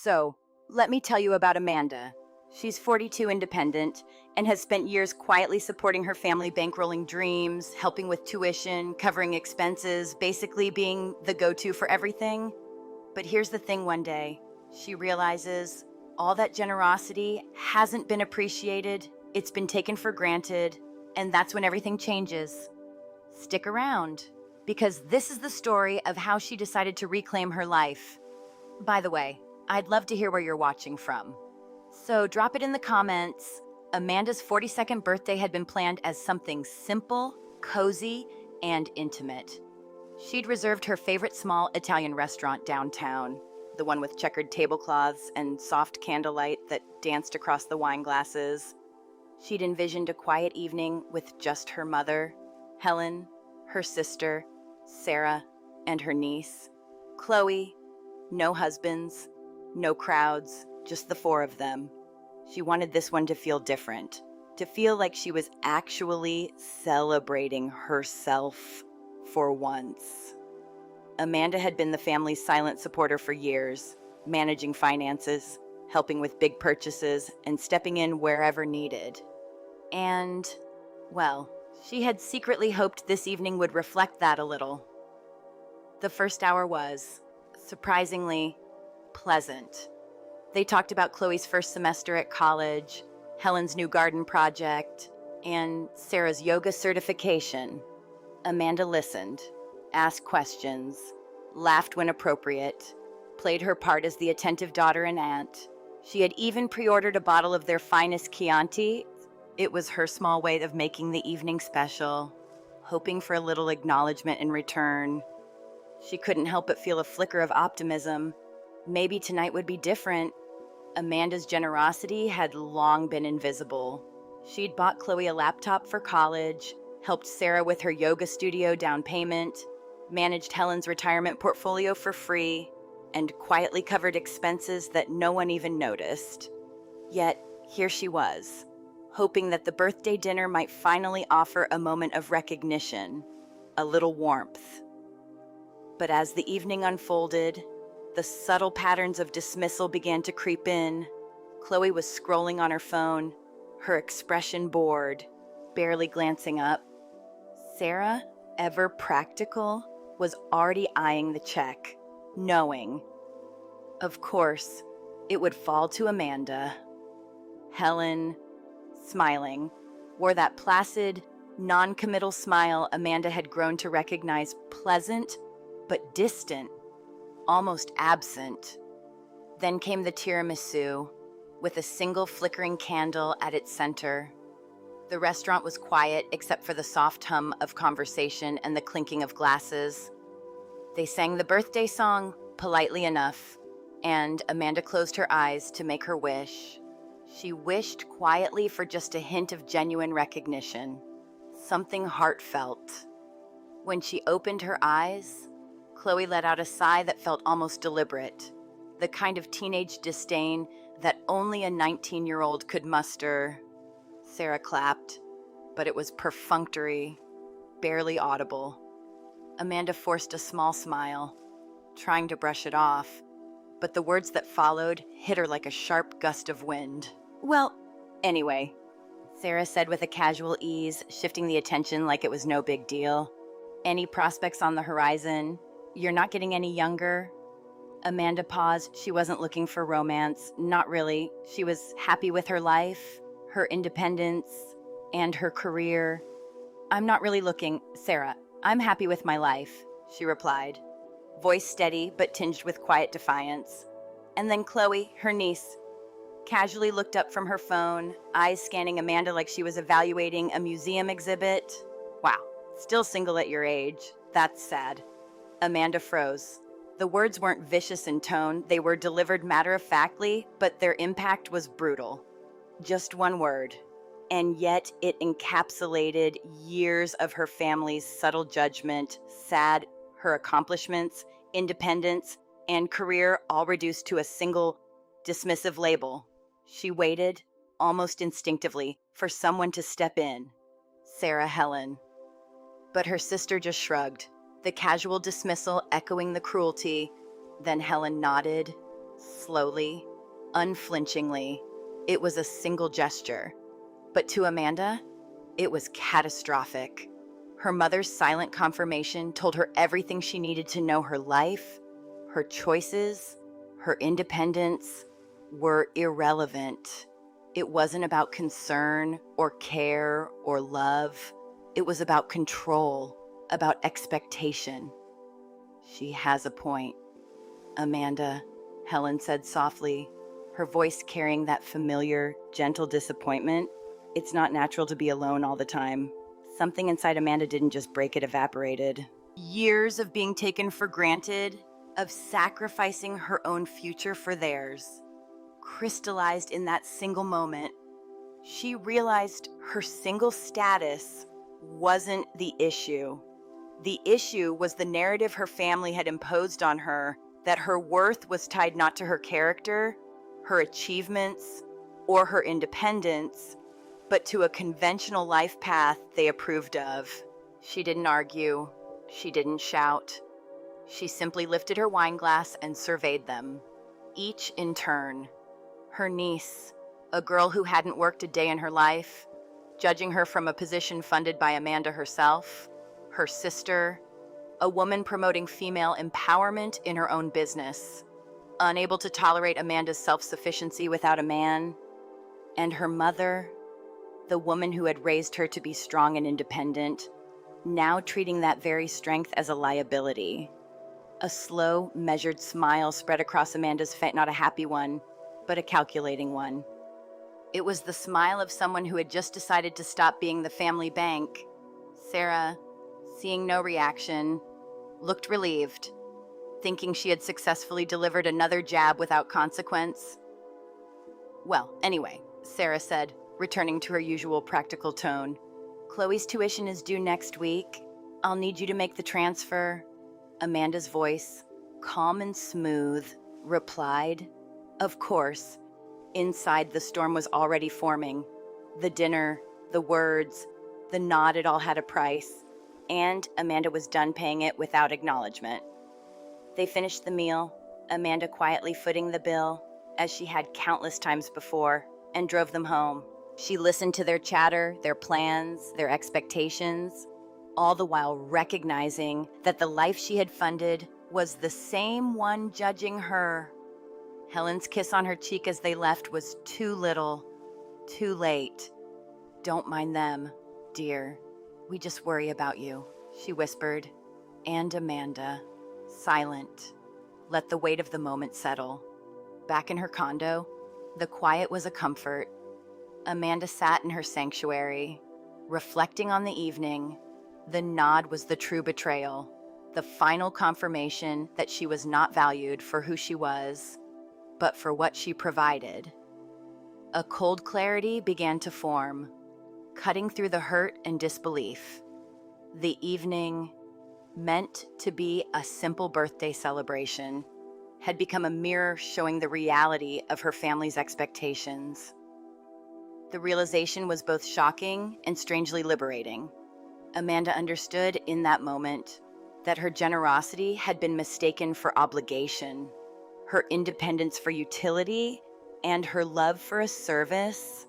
So, let me tell you about Amanda. She's 42, independent, and has spent years quietly supporting her family, bankrolling dreams, helping with tuition, covering expenses, basically being the go-to for everything. But here's the thing: one day, she realizes all that generosity hasn't been appreciated, it's been taken for granted, and that's when everything changes. Stick around, because this is the story of how she decided to reclaim her life. By the way, I'd love to hear where you're watching from. So drop it in the comments. Amanda's 42nd birthday had been planned as something simple, cozy, and intimate. She'd reserved her favorite small Italian restaurant downtown, the one with checkered tablecloths and soft candlelight that danced across the wine glasses. She'd envisioned a quiet evening with just her mother, Helen, her sister, Sarah, and her niece, Chloe. No husbands, no crowds, just the four of them. She wanted this one to feel different, to feel like she was actually celebrating herself for once. Amanda had been the family's silent supporter for years, managing finances, helping with big purchases, and stepping in wherever needed. And, well, she had secretly hoped this evening would reflect that a little. The first hour was, surprisingly, pleasant. They talked about Chloe's first semester at college, Helen's new garden project, and Sarah's yoga certification. Amanda listened, asked questions, laughed when appropriate, played her part as the attentive daughter and aunt. She had even pre-ordered a bottle of their finest Chianti. It was her small way of making the evening special, hoping for a little acknowledgement in return. She couldn't help but feel a flicker of optimism. Maybe tonight would be different. Amanda's generosity had long been invisible. She'd bought Chloe a laptop for college, helped Sarah with her yoga studio down payment, managed Helen's retirement portfolio for free, and quietly covered expenses that no one even noticed. Yet, here she was, hoping that the birthday dinner might finally offer a moment of recognition, a little warmth. But as the evening unfolded, the subtle patterns of dismissal began to creep in. Chloe was scrolling on her phone, her expression bored, barely glancing up. Sarah, ever practical, was already eyeing the check, knowing, of course, it would fall to Amanda. Helen, smiling, wore that placid, non-committal smile Amanda had grown to recognize pleasant but distant, almost absent. Then came the tiramisu, with a single flickering candle at its center. The restaurant was quiet except for the soft hum of conversation and the clinking of glasses. They sang the birthday song politely enough, and Amanda closed her eyes to make her wish. She wished quietly for just a hint of genuine recognition, something heartfelt. When she opened her eyes, Chloe let out a sigh that felt almost deliberate, the kind of teenage disdain that only a 19-year-old could muster. Sarah clapped, but it was perfunctory, barely audible. Amanda forced a small smile, trying to brush it off, but the words that followed hit her like a sharp gust of wind. "Well, anyway," Sarah said with a casual ease, shifting the attention like it was no big deal. "Any prospects on the horizon? You're not getting any younger?" Amanda paused. She wasn't looking for romance. Not really. She was happy with her life, her independence, and her career. "I'm not really looking, Sarah. I'm happy with my life," she replied, voice steady but tinged with quiet defiance. And then Chloe, her niece, casually looked up from her phone, eyes scanning Amanda like she was evaluating a museum exhibit. "Wow, still single at your age. That's sad." Amanda froze. The words weren't vicious in tone, they were delivered matter-of-factly, but their impact was brutal. Just one word, and yet it encapsulated years of her family's subtle judgment, her accomplishments, independence, and career all reduced to a single dismissive label. She waited, almost instinctively, for someone to step in. Sarah Helen. But her sister just shrugged, the casual dismissal echoing the cruelty. Then Helen nodded, slowly, unflinchingly. It was a single gesture. But to Amanda, it was catastrophic. Her mother's silent confirmation told her everything she needed to know. Her life, her choices, her independence were irrelevant. It wasn't about concern or care or love. It was about control, about expectation. She has a point. Amanda, Helen said softly, her voice carrying that familiar, gentle disappointment. It's not natural to be alone all the time. Something inside Amanda didn't just break, it evaporated. Years of being taken for granted, of sacrificing her own future for theirs, crystallized in that single moment. She realized her single status wasn't the issue. The issue was the narrative her family had imposed on her, that her worth was tied not to her character, her achievements, or her independence, but to a conventional life path they approved of. She didn't argue. She didn't shout. She simply lifted her wine glass and surveyed them, each in turn. Her niece, a girl who hadn't worked a day in her life, judging her from a position funded by Amanda herself. Her sister, a woman promoting female empowerment in her own business, unable to tolerate Amanda's self-sufficiency without a man. And her mother, the woman who had raised her to be strong and independent, now treating that very strength as a liability. A slow, measured smile spread across Amanda's face, not a happy one, but a calculating one. It was the smile of someone who had just decided to stop being the family bank. Sarah, seeing no reaction, looked relieved, thinking she had successfully delivered another jab without consequence. Well, anyway, Sarah said, returning to her usual practical tone. Chloe's tuition is due next week. I'll need you to make the transfer. Amanda's voice, calm and smooth, replied, "Of course." Inside, the storm was already forming. The dinner, the words, the nod, it all had a price. And Amanda was done paying it without acknowledgement. They finished the meal, Amanda quietly footing the bill, as she had countless times before, and drove them home. She listened to their chatter, their plans, their expectations, all the while recognizing that the life she had funded was the same one judging her. Helen's kiss on her cheek as they left was too little, too late. "Don't mind them, dear. We just worry about you," she whispered. And Amanda, silent, let the weight of the moment settle. Back in her condo, the quiet was a comfort. Amanda sat in her sanctuary, reflecting on the evening. The nod was the true betrayal, the final confirmation that she was not valued for who she was, but for what she provided. A cold clarity began to form, cutting through the hurt and disbelief. The evening, meant to be a simple birthday celebration, had become a mirror showing the reality of her family's expectations. The realization was both shocking and strangely liberating. Amanda understood in that moment that her generosity had been mistaken for obligation, her independence for utility, and her love for a service.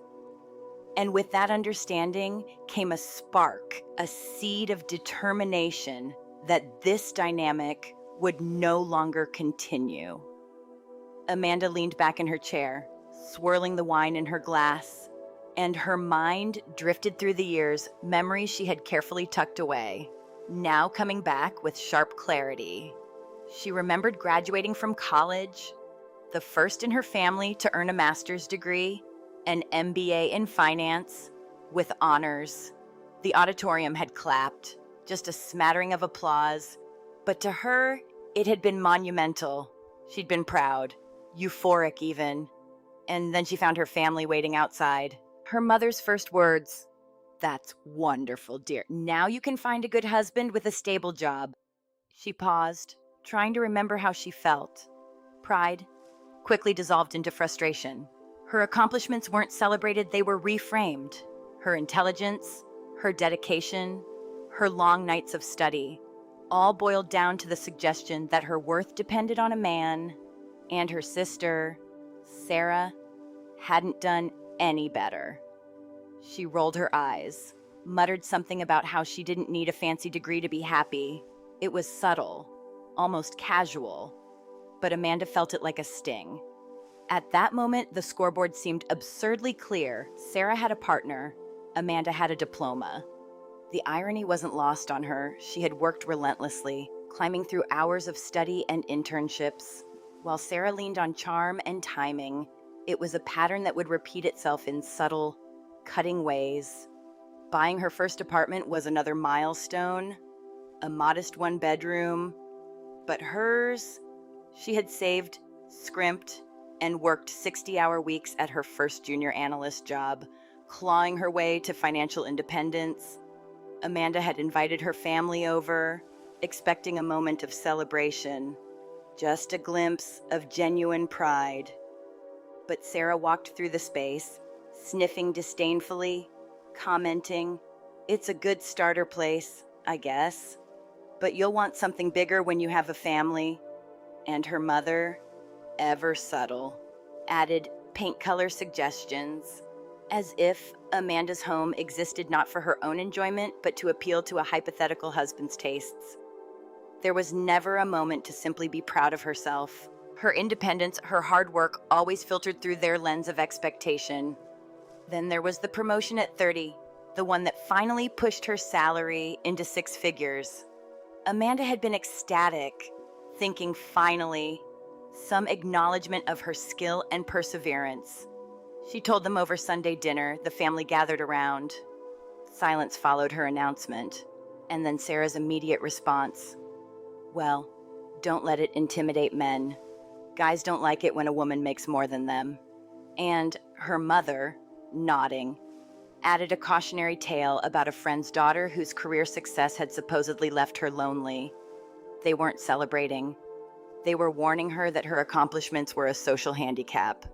And with that understanding came a spark, a seed of determination that this dynamic would no longer continue. Amanda leaned back in her chair, swirling the wine in her glass, and her mind drifted through the years, memories she had carefully tucked away, now coming back with sharp clarity. She remembered graduating from college, the first in her family to earn a master's degree, an MBA in finance, with honors. The auditorium had clapped, just a smattering of applause, but to her, it had been monumental. She'd been proud, euphoric even. And then she found her family waiting outside. Her mother's first words, "That's wonderful, dear. Now you can find a good husband with a stable job." She paused, trying to remember how she felt. Pride quickly dissolved into frustration. Her accomplishments weren't celebrated, they were reframed. Her intelligence, her dedication, her long nights of study, all boiled down to the suggestion that her worth depended on a man, And her sister, Sarah, hadn't done any better. She rolled her eyes, muttered something about how she didn't need a fancy degree to be happy. It was subtle, almost casual, but Amanda felt it like a sting. At that moment, the scoreboard seemed absurdly clear. Sarah had a partner, Amanda had a diploma. The irony wasn't lost on her. She had worked relentlessly, climbing through hours of study and internships. While Sarah leaned on charm and timing, it was a pattern that would repeat itself in subtle, cutting ways. Buying her first apartment was another milestone, a modest one-bedroom. But hers, she had saved, scrimped, and worked 60-hour weeks at her first junior analyst job, clawing her way to financial independence. Amanda had invited her family over, expecting a moment of celebration, just a glimpse of genuine pride. But Sarah walked through the space, sniffing disdainfully, commenting, "It's a good starter place, I guess, but you'll want something bigger when you have a family." And her mother, ever subtle, added paint color suggestions, as if Amanda's home existed not for her own enjoyment, but to appeal to a hypothetical husband's tastes. There was never a moment to simply be proud of herself. Her independence, her hard work, always filtered through their lens of expectation. Then there was the promotion at 30, the one that finally pushed her salary into 6 figures. Amanda had been ecstatic, thinking finally, some acknowledgement of her skill and perseverance. She told them over Sunday dinner. The family gathered around. Silence followed her announcement, and then Sarah's immediate response. "Well, don't let it intimidate men. Guys don't like it when a woman makes more than them." And her mother, nodding, added a cautionary tale about a friend's daughter whose career success had supposedly left her lonely. They weren't celebrating. They were warning her that her accomplishments were a social handicap.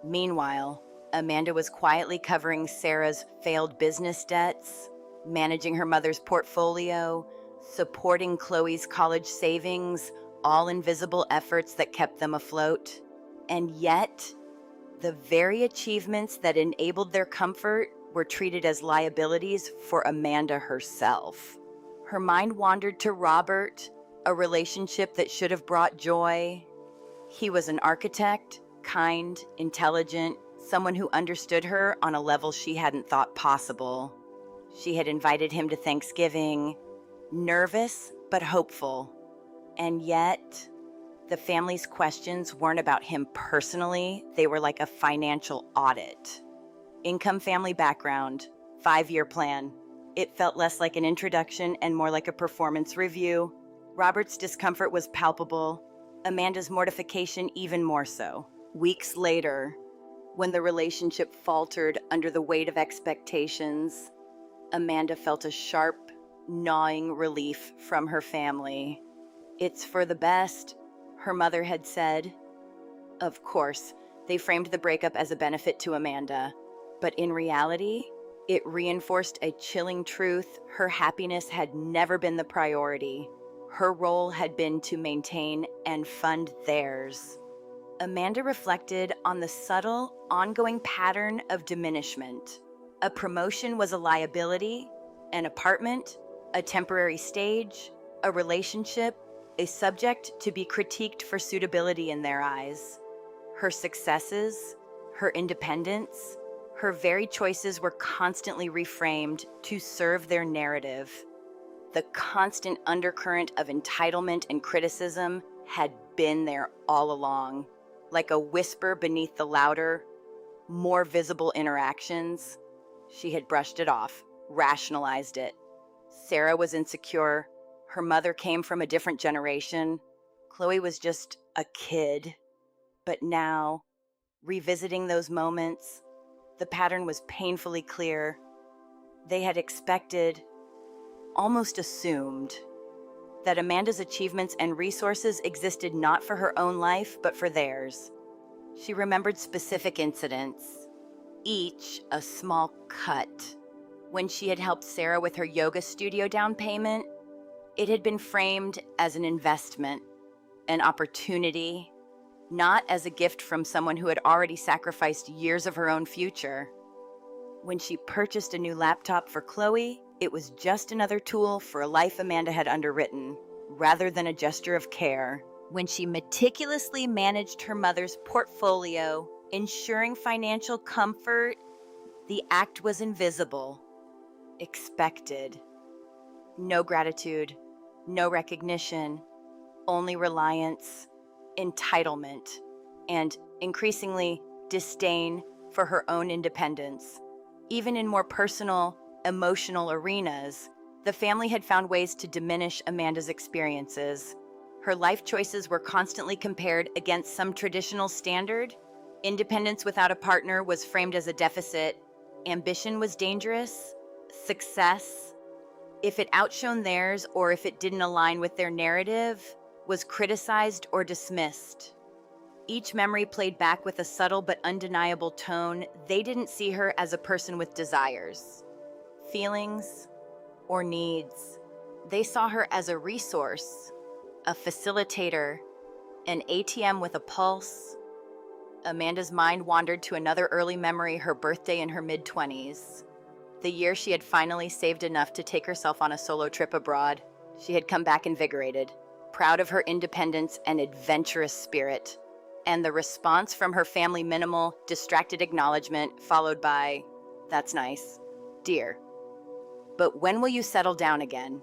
Meanwhile, Amanda was quietly covering Sarah's failed business debts, managing her mother's portfolio, supporting Chloe's college savings, all invisible efforts that kept them afloat. And yet, the very achievements that enabled their comfort were treated as liabilities for Amanda herself. Her mind wandered to Robert, a relationship that should have brought joy. He was an architect, kind, intelligent, someone who understood her on a level she hadn't thought possible. She had invited him to Thanksgiving, nervous but hopeful. And yet, the family's questions weren't about him personally. They were like a financial audit. Income, family background, 5-year plan. It felt less like an introduction and more like a performance review. Robert's discomfort was palpable, Amanda's mortification even more so. Weeks later, when the relationship faltered under the weight of expectations, Amanda felt a sharp, gnawing relief from her family. "It's for the best," her mother had said. Of course, they framed the breakup as a benefit to Amanda, but in reality, it reinforced a chilling truth: her happiness had never been the priority. Her role had been to maintain and fund theirs. Amanda reflected on the subtle, ongoing pattern of diminishment. A promotion was a liability, an apartment, a temporary stage, a relationship, a subject to be critiqued for suitability in their eyes. Her successes, her independence, her very choices were constantly reframed to serve their narrative. The constant undercurrent of entitlement and criticism had been there all along, like a whisper beneath the louder, more visible interactions. She had brushed it off, rationalized it. Sarah was insecure. Her mother came from a different generation. Chloe was just a kid. But now, revisiting those moments, the pattern was painfully clear. They had expected, almost assumed, that Amanda's achievements and resources existed not for her own life, but for theirs. She remembered specific incidents, each a small cut. When she had helped Sarah with her yoga studio down payment, it had been framed as an investment, an opportunity. not as a gift from someone who had already sacrificed years of her own future. When she purchased a new laptop for Chloe, it was just another tool for a life Amanda had underwritten, rather than a gesture of care. When she meticulously managed her mother's portfolio, ensuring financial comfort, the act was invisible, expected. No gratitude, no recognition, only reliance, entitlement, and increasingly disdain for her own independence. Even in more personal, emotional arenas, the family had found ways to diminish Amanda's experiences. Her life choices were constantly compared against some traditional standard. Independence without a partner was framed as a deficit. Ambition was dangerous. Success, if it outshone theirs or if it didn't align with their narrative, was criticized or dismissed. Each memory played back with a subtle but undeniable tone. They didn't see her as a person with desires, feelings, or needs. They saw her as a resource, a facilitator, an ATM with a pulse. Amanda's mind wandered to another early memory, her birthday in her mid-20s. The year she had finally saved enough to take herself on a solo trip abroad. She had come back invigorated, proud of her independence and adventurous spirit. And the response from her family, minimal, distracted acknowledgement, followed by, "That's nice, dear. But when will you settle down again?"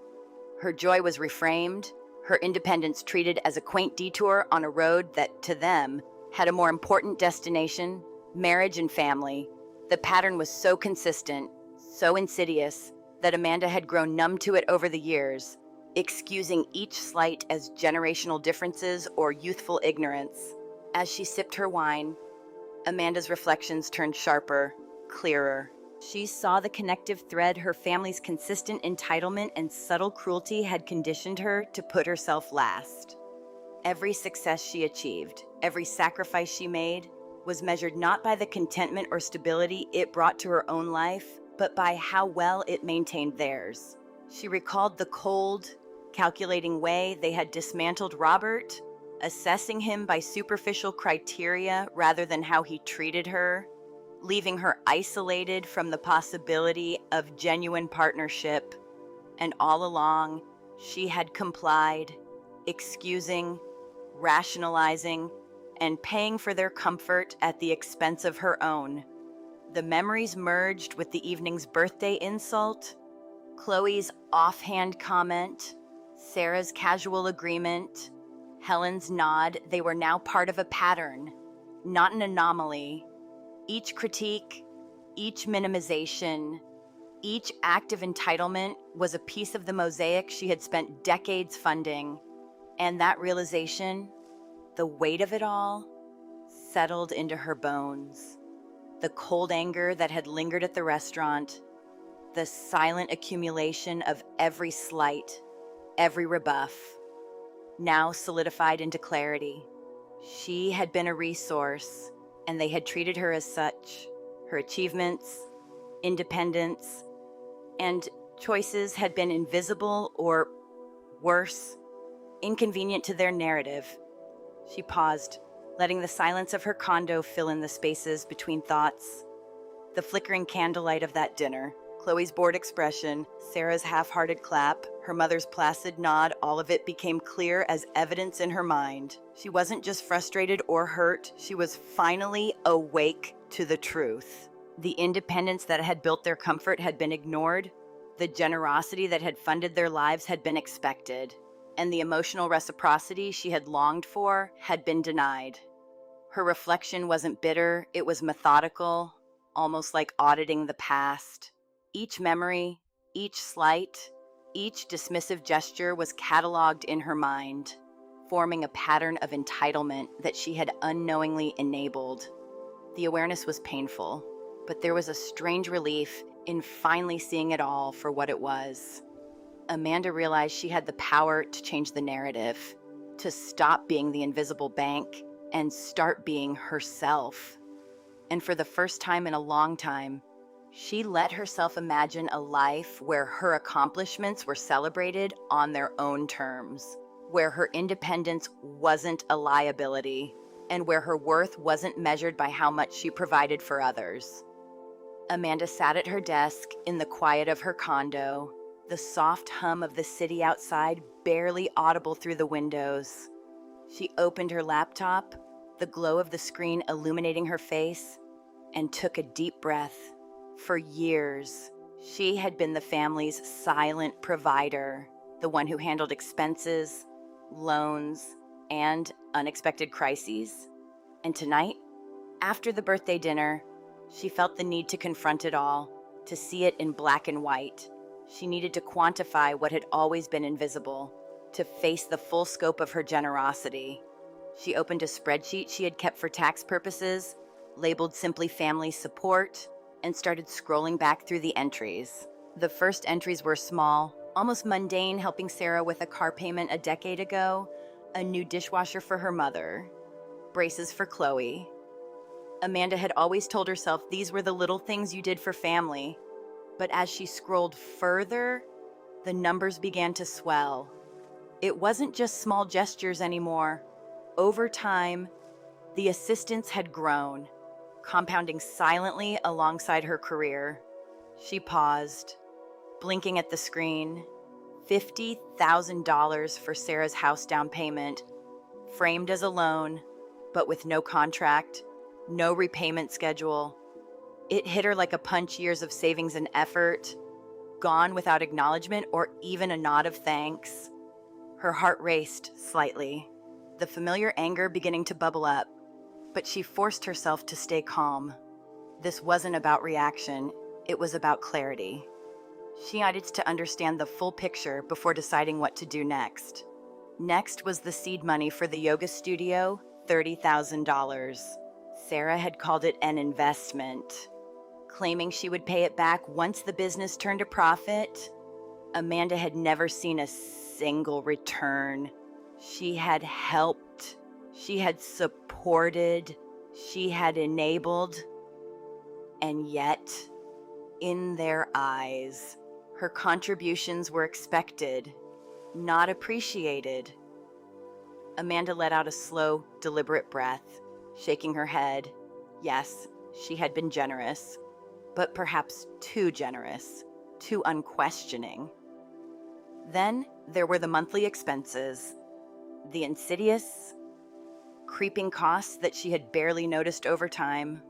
Her joy was reframed, her independence treated as a quaint detour on a road that, to them, had a more important destination: marriage and family. The pattern was so consistent, so insidious, that Amanda had grown numb to it over the years, excusing each slight as generational differences or youthful ignorance. As she sipped her wine, Amanda's reflections turned sharper, clearer. She saw the connective thread: her family's consistent entitlement and subtle cruelty had conditioned her to put herself last. Every success she achieved, every sacrifice she made, was measured not by the contentment or stability it brought to her own life, but by how well it maintained theirs. She recalled the cold, calculating way they had dismantled Robert, assessing him by superficial criteria rather than how he treated her, leaving her isolated from the possibility of genuine partnership. And all along, she had complied, excusing, rationalizing, and paying for their comfort at the expense of her own. The memories merged with the evening's birthday insult, Chloe's offhand comment, Sarah's casual agreement, Helen's nod. They were now part of a pattern, not an anomaly. Each critique, each minimization, each act of entitlement was a piece of the mosaic she had spent decades funding. And that realization, the weight of it all, settled into her bones. The cold anger that had lingered at the restaurant, the silent accumulation of every slight, every rebuff, now solidified into clarity. She had been a resource, and they had treated her as such. Her achievements, independence, and choices had been invisible or, worse, inconvenient to their narrative. She paused, letting the silence of her condo fill in the spaces between thoughts. The flickering candlelight of that dinner, Chloe's bored expression, Sarah's half-hearted clap, her mother's placid nod, all of it became clear as evidence in her mind. She wasn't just frustrated or hurt, she was finally awake to the truth. The independence that had built their comfort had been ignored, the generosity that had funded their lives had been expected, and the emotional reciprocity she had longed for had been denied. Her reflection wasn't bitter, it was methodical, almost like auditing the past. Each memory, each slight, each dismissive gesture was cataloged in her mind, forming a pattern of entitlement that she had unknowingly enabled. The awareness was painful, but there was a strange relief in finally seeing it all for what it was. Amanda realized she had the power to change the narrative, to stop being the invisible bank and start being herself. And for the first time in a long time, she let herself imagine a life where her accomplishments were celebrated on their own terms, where her independence wasn't a liability, and where her worth wasn't measured by how much she provided for others. Amanda sat at her desk in the quiet of her condo, the soft hum of the city outside barely audible through the windows. She opened her laptop, the glow of the screen illuminating her face, and took a deep breath. For years, she had been the family's silent provider, the one who handled expenses, loans, and unexpected crises. And tonight, after the birthday dinner, she felt the need to confront it all, to see it in black and white. She needed to quantify what had always been invisible, to face the full scope of her generosity. She opened a spreadsheet she had kept for tax purposes, labeled simply family support, and started scrolling back through the entries. The first entries were small, almost mundane, helping Sarah with a car payment a decade ago, a new dishwasher for her mother, braces for Chloe. Amanda had always told herself these were the little things you did for family, but as she scrolled further, the numbers began to swell. It wasn't just small gestures anymore. Over time, the assistance had grown, compounding silently alongside her career. She paused, blinking at the screen. $50,000 for Sarah's house down payment, framed as a loan, but with no contract, no repayment schedule. It hit her like a punch, years of savings and effort, gone without acknowledgement or even a nod of thanks. Her heart raced slightly, the familiar anger beginning to bubble up, but she forced herself to stay calm. This wasn't about reaction, it was about clarity. She needed to understand the full picture before deciding what to do next. Next was the seed money for the yoga studio, $30,000. Sarah had called it an investment, claiming she would pay it back once the business turned a profit. Amanda had never seen a single return. She had helped, she had supported, she had enabled, and yet, in their eyes, her contributions were expected, not appreciated. Amanda let out a slow, deliberate breath, shaking her head. Yes, she had been generous, but perhaps too generous, too unquestioning. Then there were the monthly expenses, the insidious, creeping costs that she had barely noticed over time.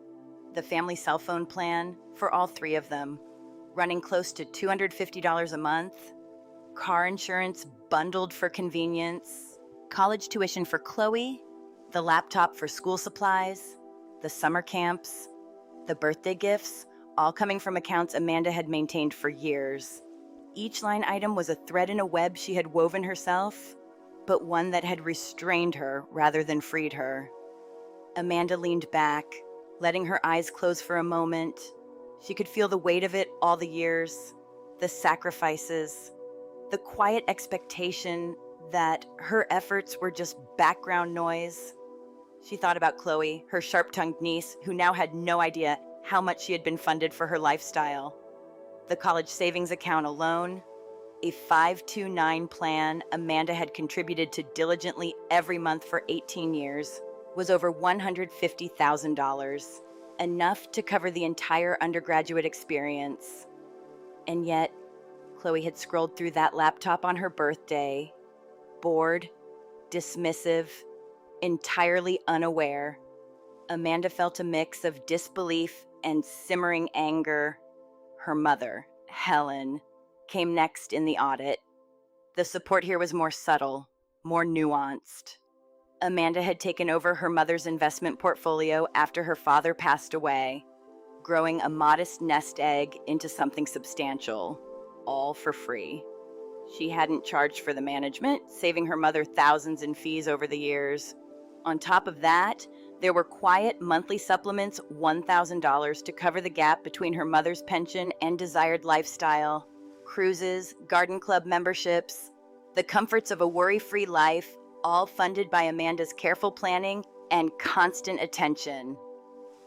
The family cell phone plan for all three of them, running close to $250 a month, car insurance bundled for convenience, college tuition for Chloe, the laptop for school supplies, the summer camps, the birthday gifts, all coming from accounts Amanda had maintained for years. Each line item was a thread in a web she had woven herself, but one that had restrained her rather than freed her. Amanda leaned back, letting her eyes close for a moment. She could feel the weight of it all the years, the sacrifices, the quiet expectation that her efforts were just background noise. She thought about Chloe, her sharp-tongued niece, who now had no idea how much she had been funded for her lifestyle. The college savings account alone, a 529 plan Amanda had contributed to diligently every month for 18 years, was over $150,000, enough to cover the entire undergraduate experience. And yet, Chloe had scrolled through that laptop on her birthday, bored, dismissive, entirely unaware. Amanda felt a mix of disbelief and simmering anger. Her mother, Helen, came next in the audit. The support here was more subtle, more nuanced. Amanda had taken over her mother's investment portfolio after her father passed away, growing a modest nest egg into something substantial, all for free. She hadn't charged for the management, saving her mother thousands in fees over the years. On top of that, there were quiet monthly supplements, $1,000 to cover the gap between her mother's pension and desired lifestyle, cruises, garden club memberships, the comforts of a worry-free life, all funded by Amanda's careful planning and constant attention.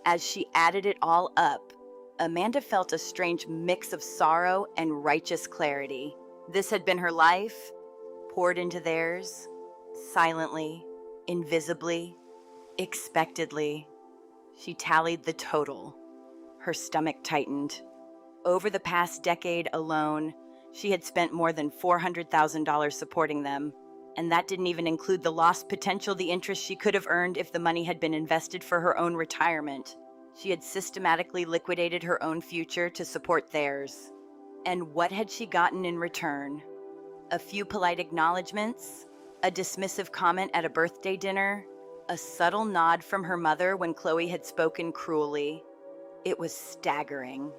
As she added it all up, Amanda felt a strange mix of sorrow and righteous clarity. This had been her life, poured into theirs, silently, invisibly, Expectedly, she tallied the total. Her stomach tightened. Over the past decade alone, she had spent more than $400,000 supporting them, and that didn't even include the lost potential, the interest she could have earned if the money had been invested for her own retirement. She had systematically liquidated her own future to support theirs. And what had she gotten in return? A few polite acknowledgments, a dismissive comment at a birthday dinner, a subtle nod from her mother when Chloe had spoken cruelly. It was staggering,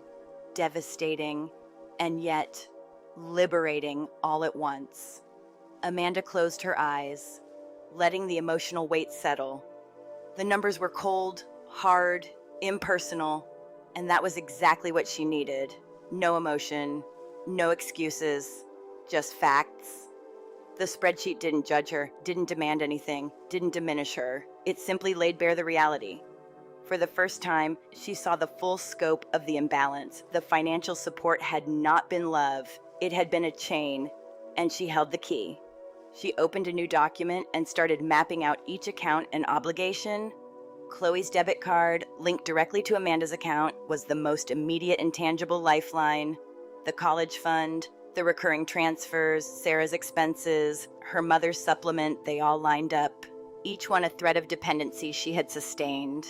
devastating, and yet liberating all at once. Amanda closed her eyes, letting the emotional weight settle. The numbers were cold, hard, impersonal, and that was exactly what she needed. No emotion, no excuses, just facts. The spreadsheet didn't judge her, didn't demand anything, didn't diminish her. It simply laid bare the reality. For the first time, she saw the full scope of the imbalance. The financial support had not been love, it had been a chain, and she held the key. She opened a new document and started mapping out each account and obligation. Chloe's debit card, linked directly to Amanda's account, was the most immediate and tangible lifeline. The college fund, the recurring transfers, Sarah's expenses, her mother's supplement, they all lined up, each one a thread of dependency she had sustained.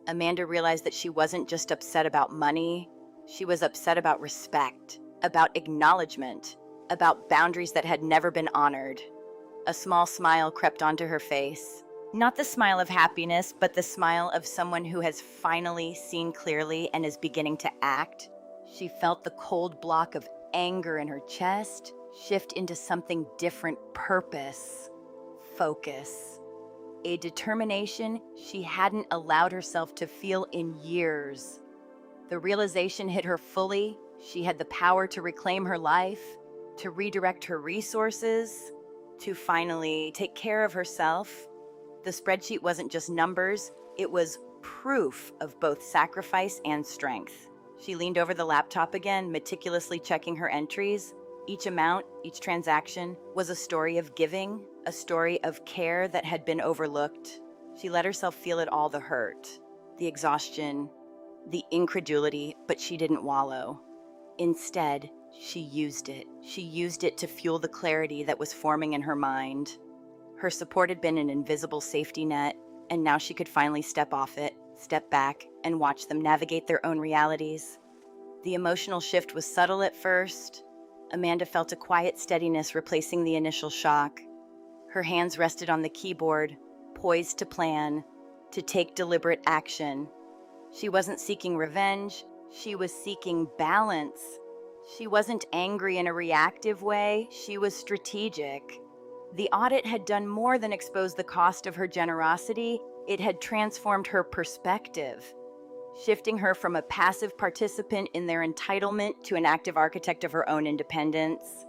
Amanda realized that she wasn't just upset about money, she was upset about respect, about acknowledgement, about boundaries that had never been honored. A small smile crept onto her face. Not the smile of happiness, but the smile of someone who has finally seen clearly and is beginning to act. She felt the cold block of anger in her chest shift into something different: purpose, focus. A determination she hadn't allowed herself to feel in years. The realization hit her fully. She had the power to reclaim her life, to redirect her resources, to finally take care of herself. The spreadsheet wasn't just numbers, it was proof of both sacrifice and strength. She leaned over the laptop again, meticulously checking her entries. Each amount, each transaction, was a story of giving, a story of care that had been overlooked. She let herself feel it all: the hurt, the exhaustion, the incredulity, but she didn't wallow. Instead, she used it. She used it to fuel the clarity that was forming in her mind. Her support had been an invisible safety net, and now she could finally step off it, step back, and watch them navigate their own realities. The emotional shift was subtle at first. Amanda felt a quiet steadiness replacing the initial shock. Her hands rested on the keyboard, poised to plan, to take deliberate action. She wasn't seeking revenge, she was seeking balance. She wasn't angry in a reactive way, she was strategic. The audit had done more than expose the cost of her generosity, it had transformed her perspective, shifting her from a passive participant in their entitlement to an active architect of her own independence.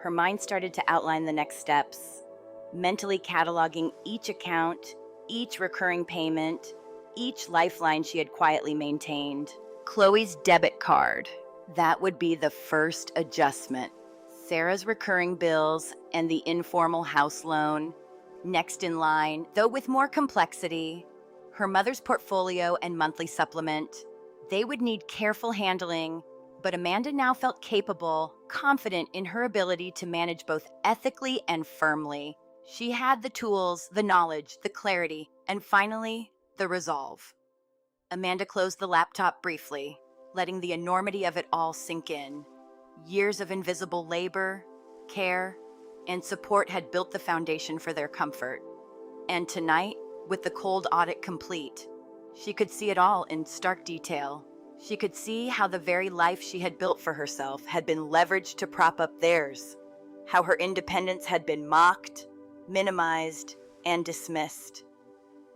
Her mind started to outline the next steps, mentally cataloging each account, each recurring payment, each lifeline she had quietly maintained. Chloe's debit card. That would be the first adjustment. Sarah's recurring bills and the informal house loan. Next in line, though with more complexity, her mother's portfolio and monthly supplement. They would need careful handling, but Amanda now felt capable, confident in her ability to manage both ethically and firmly. She had the tools, the knowledge, the clarity, and finally, the resolve. Amanda closed the laptop briefly, letting the enormity of it all sink in. Years of invisible labor, care, and support had built the foundation for their comfort. And tonight, with the cold audit complete, she could see it all in stark detail. She could see how the very life she had built for herself had been leveraged to prop up theirs, how her independence had been mocked, minimized, and dismissed.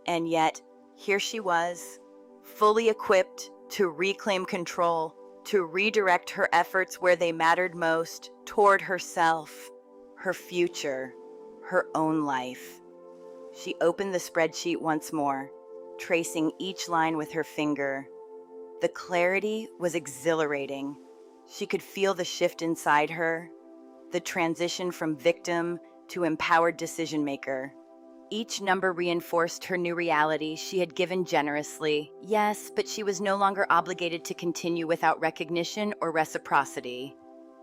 And yet, here she was, fully equipped to reclaim control, to redirect her efforts where they mattered most, toward herself, her future, her own life. She opened the spreadsheet once more, tracing each line with her finger. The clarity was exhilarating. She could feel the shift inside her, the transition from victim to empowered decision maker. Each number reinforced her new reality. She had given generously, yes, but she was no longer obligated to continue without recognition or reciprocity.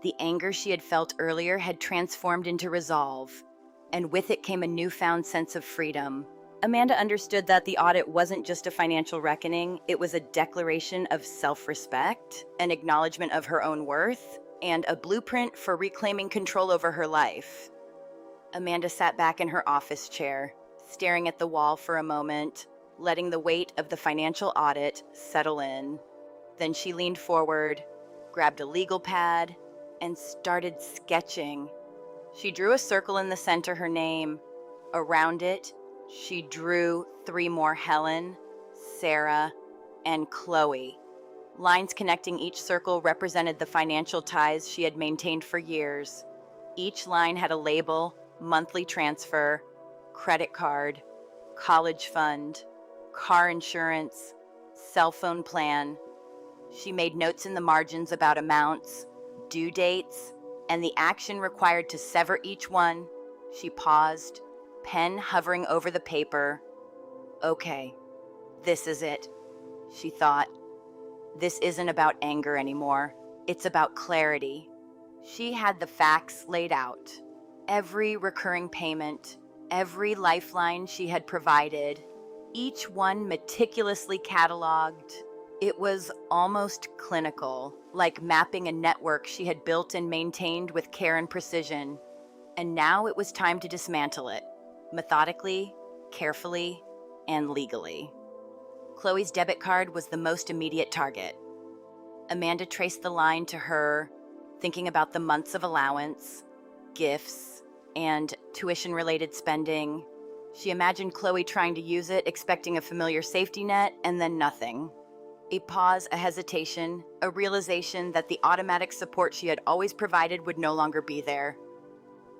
The anger she had felt earlier had transformed into resolve, and with it came a newfound sense of freedom. Amanda understood that the audit wasn't just a financial reckoning, it was a declaration of self-respect, an acknowledgement of her own worth, and a blueprint for reclaiming control over her life. Amanda sat back in her office chair, staring at the wall for a moment, letting the weight of the financial audit settle in. Then she leaned forward, grabbed a legal pad, and started sketching. She drew a circle in the center, her name. Around it, she drew 3 more: Helen, Sarah, and Chloe. Lines connecting each circle represented the financial ties she had maintained for years. Each line had a label: monthly transfer, credit card, college fund, car insurance, cell phone plan. She made notes in the margins about amounts, due dates, and the action required to sever each one. She paused, pen hovering over the paper. Okay, this is it, she thought. This isn't about anger anymore. It's about clarity. She had the facts laid out. Every recurring payment, every lifeline she had provided, each one meticulously cataloged. It was almost clinical, like mapping a network she had built and maintained with care and precision. And now it was time to dismantle it, methodically, carefully, and legally. Chloe's debit card was the most immediate target. Amanda traced the line to her, thinking about the months of allowance, gifts, and tuition-related spending. She imagined Chloe trying to use it, expecting a familiar safety net, and then nothing. A pause, a hesitation, a realization that the automatic support she had always provided would no longer be there.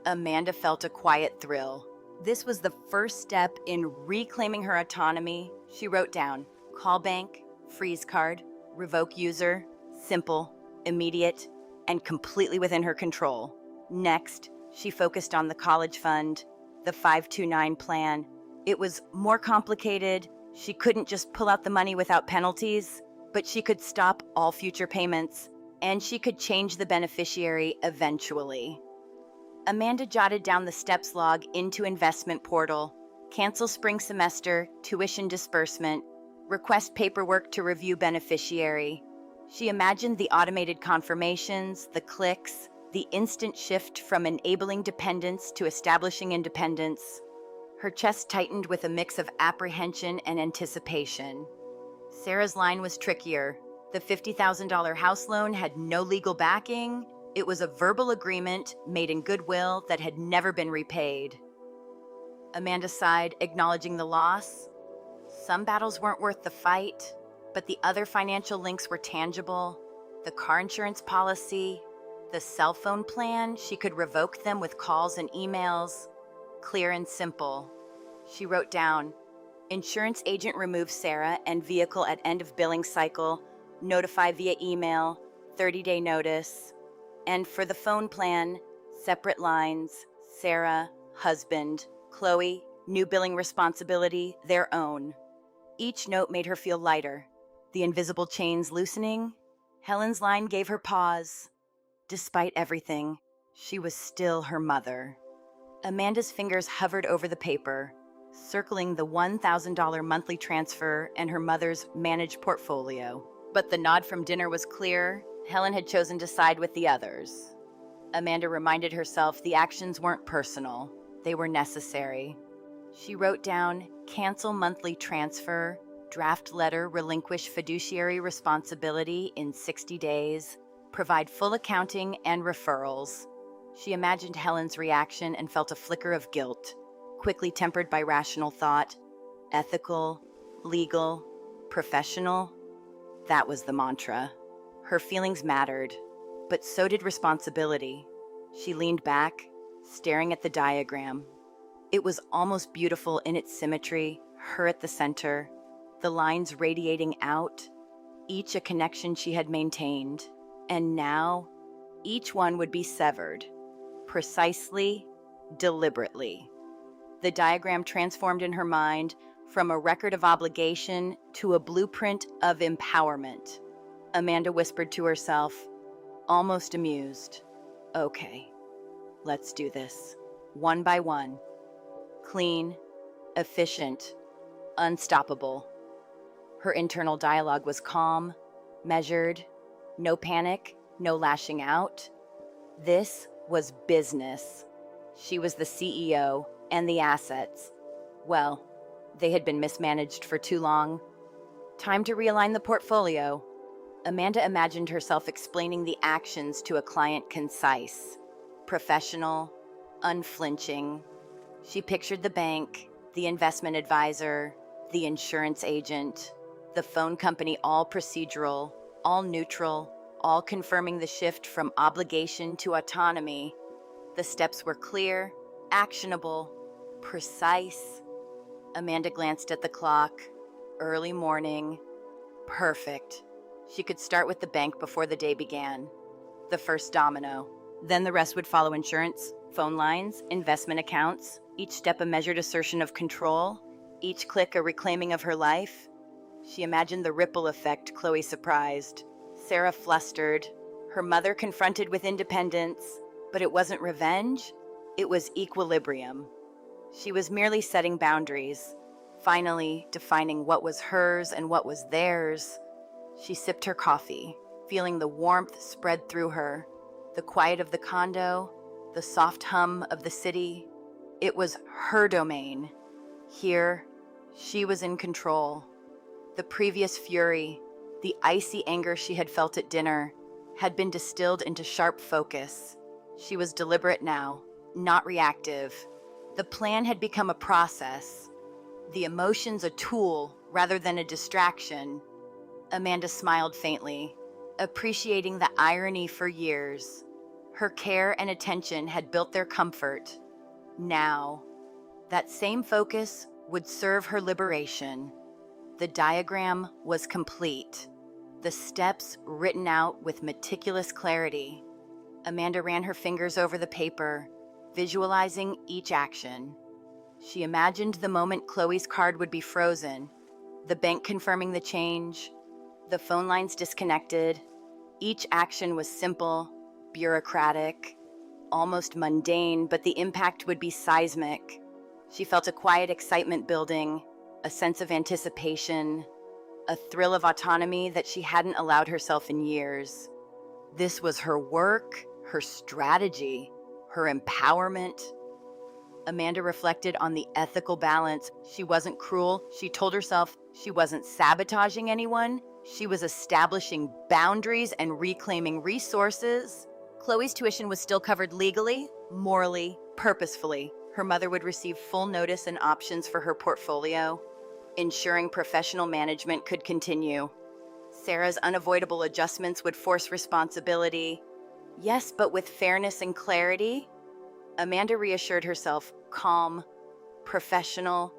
Amanda felt a quiet thrill. This was the first step in reclaiming her autonomy. She wrote down: call bank, freeze card, revoke user, simple, immediate, and completely within her control. Next, she focused on the college fund, the 529 plan. It was more complicated. She couldn't just pull out the money without penalties, but she could stop all future payments, and she could change the beneficiary eventually. Amanda jotted down the steps log into investment portal: cancel spring semester, tuition disbursement, request paperwork to review beneficiary. She imagined the automated confirmations, the clicks, the instant shift from enabling dependence to establishing independence. Her chest tightened with a mix of apprehension and anticipation. Sarah's line was trickier. The $50,000 house loan had no legal backing. It was a verbal agreement made in goodwill that had never been repaid. Amanda sighed, acknowledging the loss. Some battles weren't worth the fight, but the other financial links were tangible. The car insurance policy, the cell phone plan, she could revoke them with calls and emails. Clear and simple. She wrote down: insurance agent remove Sarah and vehicle at end of billing cycle, notify via email, 30-day notice. And for the phone plan, separate lines: Sarah, husband; Chloe, new billing responsibility, their own. Each note made her feel lighter. The invisible chains loosening. Helen's line gave her pause. Despite everything, she was still her mother. Amanda's fingers hovered over the paper, circling the $1,000 monthly transfer and her mother's managed portfolio. But the nod from dinner was clear. Helen had chosen to side with the others. Amanda reminded herself the actions weren't personal. They were necessary. She wrote down: cancel monthly transfer, draft letter, relinquish fiduciary responsibility in 60 days, provide full accounting and referrals. She imagined Helen's reaction and felt a flicker of guilt, quickly tempered by rational thought. Ethical, legal, professional. That was the mantra. Her feelings mattered, but so did responsibility. She leaned back, staring at the diagram. It was almost beautiful in its symmetry, her at the center, the lines radiating out, each a connection she had maintained. And now, each one would be severed, precisely, deliberately. The diagram transformed in her mind from a record of obligation to a blueprint of empowerment. Amanda whispered to herself, almost amused, "Okay, let's do this. One by one. Clean, efficient, unstoppable." Her internal dialogue was calm, measured, no panic, no lashing out. This was business. She was the CEO, and the assets, well, they had been mismanaged for too long. Time to realign the portfolio. Amanda imagined herself explaining the actions to a client concise, professional, unflinching. She pictured the bank, the investment advisor, the insurance agent, the phone company, all procedural, all neutral, all confirming the shift from obligation to autonomy. The steps were clear, actionable, precise. Amanda glanced at the clock. Early morning. Perfect. She could start with the bank before the day began. The first domino. Then the rest would follow: insurance, phone lines, investment accounts, each step a measured assertion of control, each click a reclaiming of her life. She imagined the ripple effect. Chloe surprised, Sarah flustered, her mother confronted with independence. But it wasn't revenge, it was equilibrium. She was merely setting boundaries, finally defining what was hers and what was theirs. She sipped her coffee, feeling the warmth spread through her, the quiet of the condo, the soft hum of the city. It was her domain. Here, she was in control. The previous fury, the icy anger she had felt at dinner, had been distilled into sharp focus. She was deliberate now, not reactive. The plan had become a process, the emotions a tool rather than a distraction. Amanda smiled faintly, appreciating the irony. For years, her care and attention had built their comfort. Now, that same focus would serve her liberation. The diagram was complete, the steps written out with meticulous clarity. Amanda ran her fingers over the paper, visualizing each action. She imagined the moment Chloe's card would be frozen, the bank confirming the change, the phone lines disconnected. Each action was simple, bureaucratic, almost mundane, but the impact would be seismic. She felt a quiet excitement building, a sense of anticipation, a thrill of autonomy that she hadn't allowed herself in years. This was her work, her strategy, her empowerment. Amanda reflected on the ethical balance. She wasn't cruel. She told herself she wasn't sabotaging anyone. She was establishing boundaries and reclaiming resources. Chloe's tuition was still covered legally, morally, purposefully. Her mother would receive full notice and options for her portfolio, ensuring professional management could continue. Sarah's unavoidable adjustments would force responsibility. Yes, but with fairness and clarity. Amanda reassured herself, calm, professional,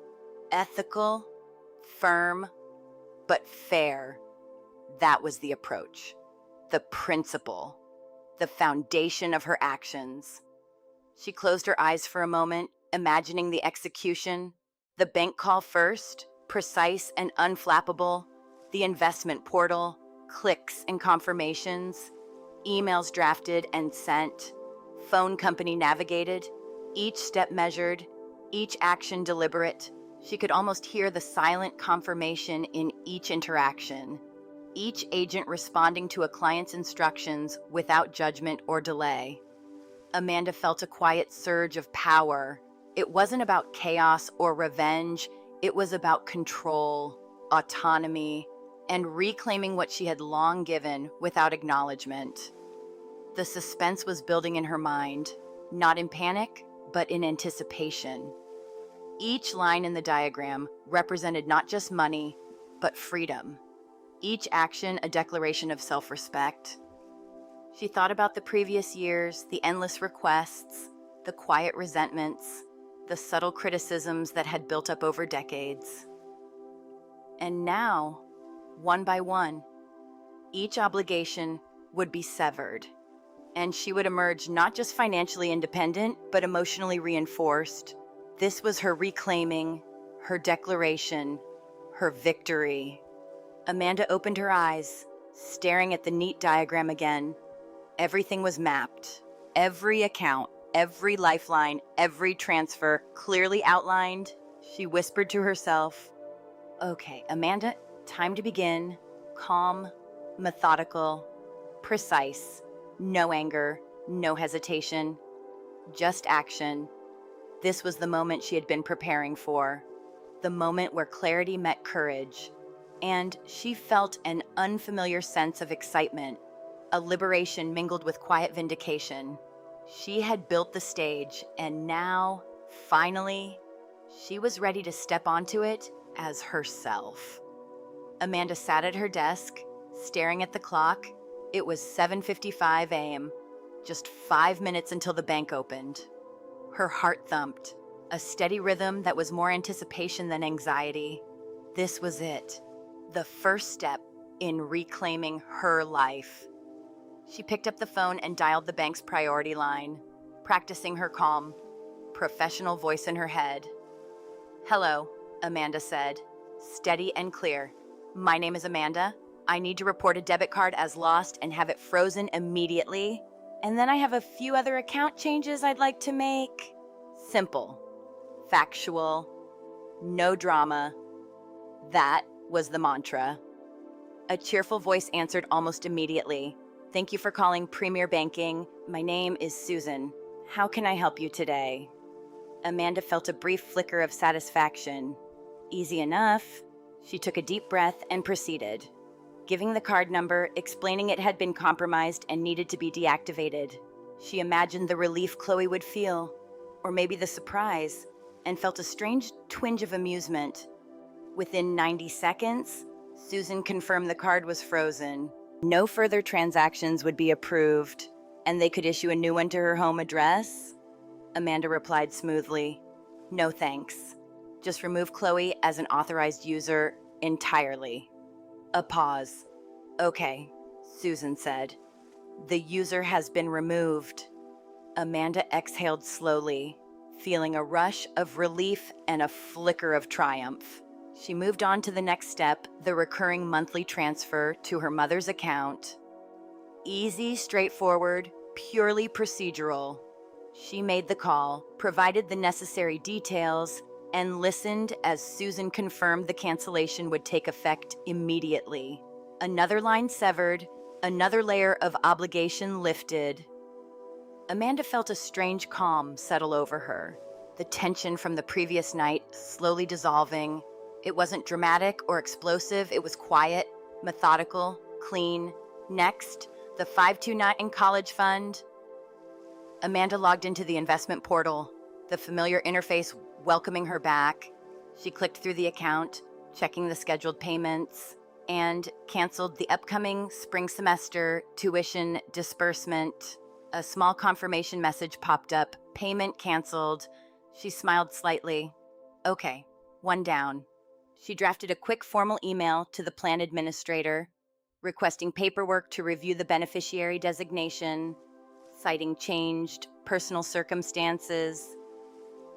ethical, firm, but fair. That was the approach, the principle, the foundation of her actions. She closed her eyes for a moment, imagining the execution. The bank call first, precise and unflappable. The investment portal, clicks and confirmations. Emails drafted and sent. Phone company navigated. Each step measured. Each action deliberate. She could almost hear the silent confirmation in each interaction. Each agent responding to a client's instructions without judgment or delay. Amanda felt a quiet surge of power. It wasn't about chaos or revenge. It was about control, autonomy, and reclaiming what she had long given without acknowledgement. The suspense was building in her mind, not in panic, but in anticipation. Each line in the diagram represented not just money, but freedom. Each action a declaration of self-respect. She thought about the previous years, the endless requests, the quiet resentments, the subtle criticisms that had built up over decades. And now, one by one, each obligation would be severed, and she would emerge not just financially independent, but emotionally reinforced. This was her reclaiming, her declaration, her victory. Amanda opened her eyes, staring at the neat diagram again. Everything was mapped. Every account, every lifeline, every transfer clearly outlined. She whispered to herself, "Okay, Amanda, time to begin. Calm, methodical, precise. No anger, no hesitation, just action." This was the moment she had been preparing for. The moment where clarity met courage. And she felt an unfamiliar sense of excitement, a liberation mingled with quiet vindication. She had built the stage, and now, finally, she was ready to step onto it as herself. Amanda sat at her desk, staring at the clock. It was 7:55 a.m., just 5 minutes until the bank opened. Her heart thumped, a steady rhythm that was more anticipation than anxiety. This was it, the first step in reclaiming her life. She picked up the phone and dialed the bank's priority line, practicing her calm, professional voice in her head. "Hello," Amanda said, steady and clear. "My name is Amanda. I need to report a debit card as lost and have it frozen immediately. And then I have a few other account changes I'd like to make." Simple, factual, no drama. That was the mantra. A cheerful voice answered almost immediately. "Thank you for calling Premier Banking. My name is Susan. How can I help you today?" Amanda felt a brief flicker of satisfaction. Easy enough. She took a deep breath and proceeded, giving the card number, explaining it had been compromised and needed to be deactivated. She imagined the relief Chloe would feel, or maybe the surprise, and felt a strange twinge of amusement. Within 90 seconds, Susan confirmed the card was frozen. No further transactions would be approved, and they could issue a new one to her home address. Amanda replied smoothly, "No thanks. Just remove Chloe as an authorized user entirely." A pause. "Okay," Susan said. "The user has been removed." Amanda exhaled slowly, feeling a rush of relief and a flicker of triumph. She moved on to the next step, the recurring monthly transfer to her mother's account. Easy, straightforward, purely procedural. She made the call, provided the necessary details, and listened as Susan confirmed the cancellation would take effect immediately. Another line severed, another layer of obligation lifted. Amanda felt a strange calm settle over her, the tension from the previous night slowly dissolving. It wasn't dramatic or explosive, it was quiet, methodical, clean. Next, the 529 college fund. Amanda logged into the investment portal, the familiar interface welcoming her back. She clicked through the account, checking the scheduled payments, and canceled the upcoming spring semester tuition disbursement. A small confirmation message popped up, payment canceled. She smiled slightly. Okay, one down. She drafted a quick formal email to the plan administrator, requesting paperwork to review the beneficiary designation, citing changed personal circumstances.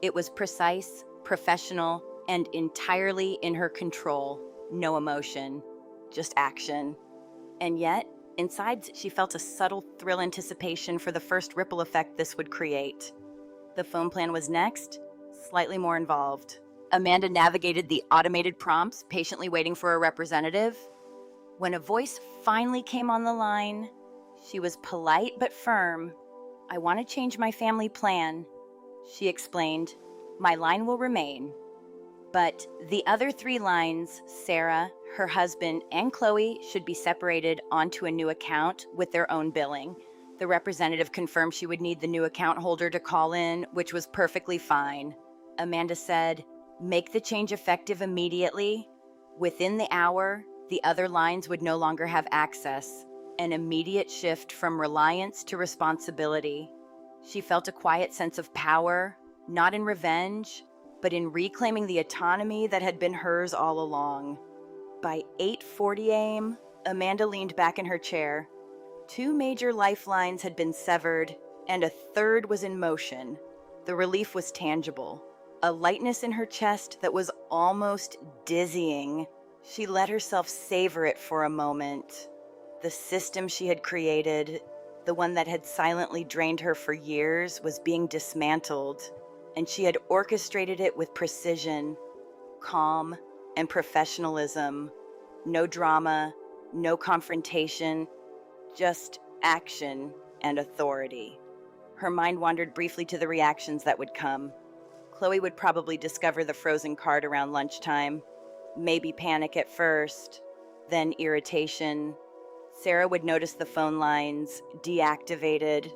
It was precise, professional, and entirely in her control. No emotion, just action. And yet, inside, she felt a subtle thrill anticipation for the first ripple effect this would create. The phone plan was next, slightly more involved. Amanda navigated the automated prompts, patiently waiting for a representative. When a voice finally came on the line, she was polite but firm. "I want to change my family plan," she explained. "My line will remain. But the other 3 lines, Sarah, her husband, and Chloe, should be separated onto a new account with their own billing." The representative confirmed she would need the new account holder to call in, which was perfectly fine. Amanda said, "Make the change effective immediately." Within the hour, the other lines would no longer have access. An immediate shift from reliance to responsibility. She felt a quiet sense of power, not in revenge, but in reclaiming the autonomy that had been hers all along. By 8:40 a.m., Amanda leaned back in her chair. 2 major lifelines had been severed, and a third was in motion. The relief was tangible. a lightness in her chest that was almost dizzying. She let herself savor it for a moment. The system she had created, the one that had silently drained her for years, was being dismantled, and she had orchestrated it with precision, calm, and professionalism. No drama, no confrontation, just action and authority. Her mind wandered briefly to the reactions that would come. Chloe would probably discover the frozen card around lunchtime, maybe panic at first, then irritation. Sarah would notice the phone lines deactivated,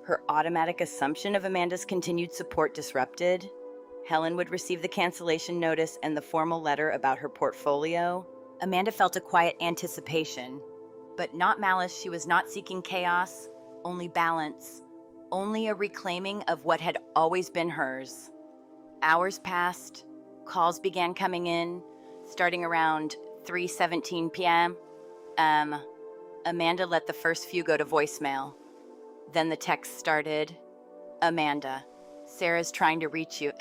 her automatic assumption of Amanda's continued support disrupted. Helen would receive the cancellation notice and the formal letter about her portfolio. Amanda felt a quiet anticipation, but not malice. She was not seeking chaos, only balance, only a reclaiming of what had always been hers. Hours passed, calls began coming in, starting around 3:17 p.m. Amanda let the first few go to voicemail. Then the text started. Amanda, Sarah's trying to reach you.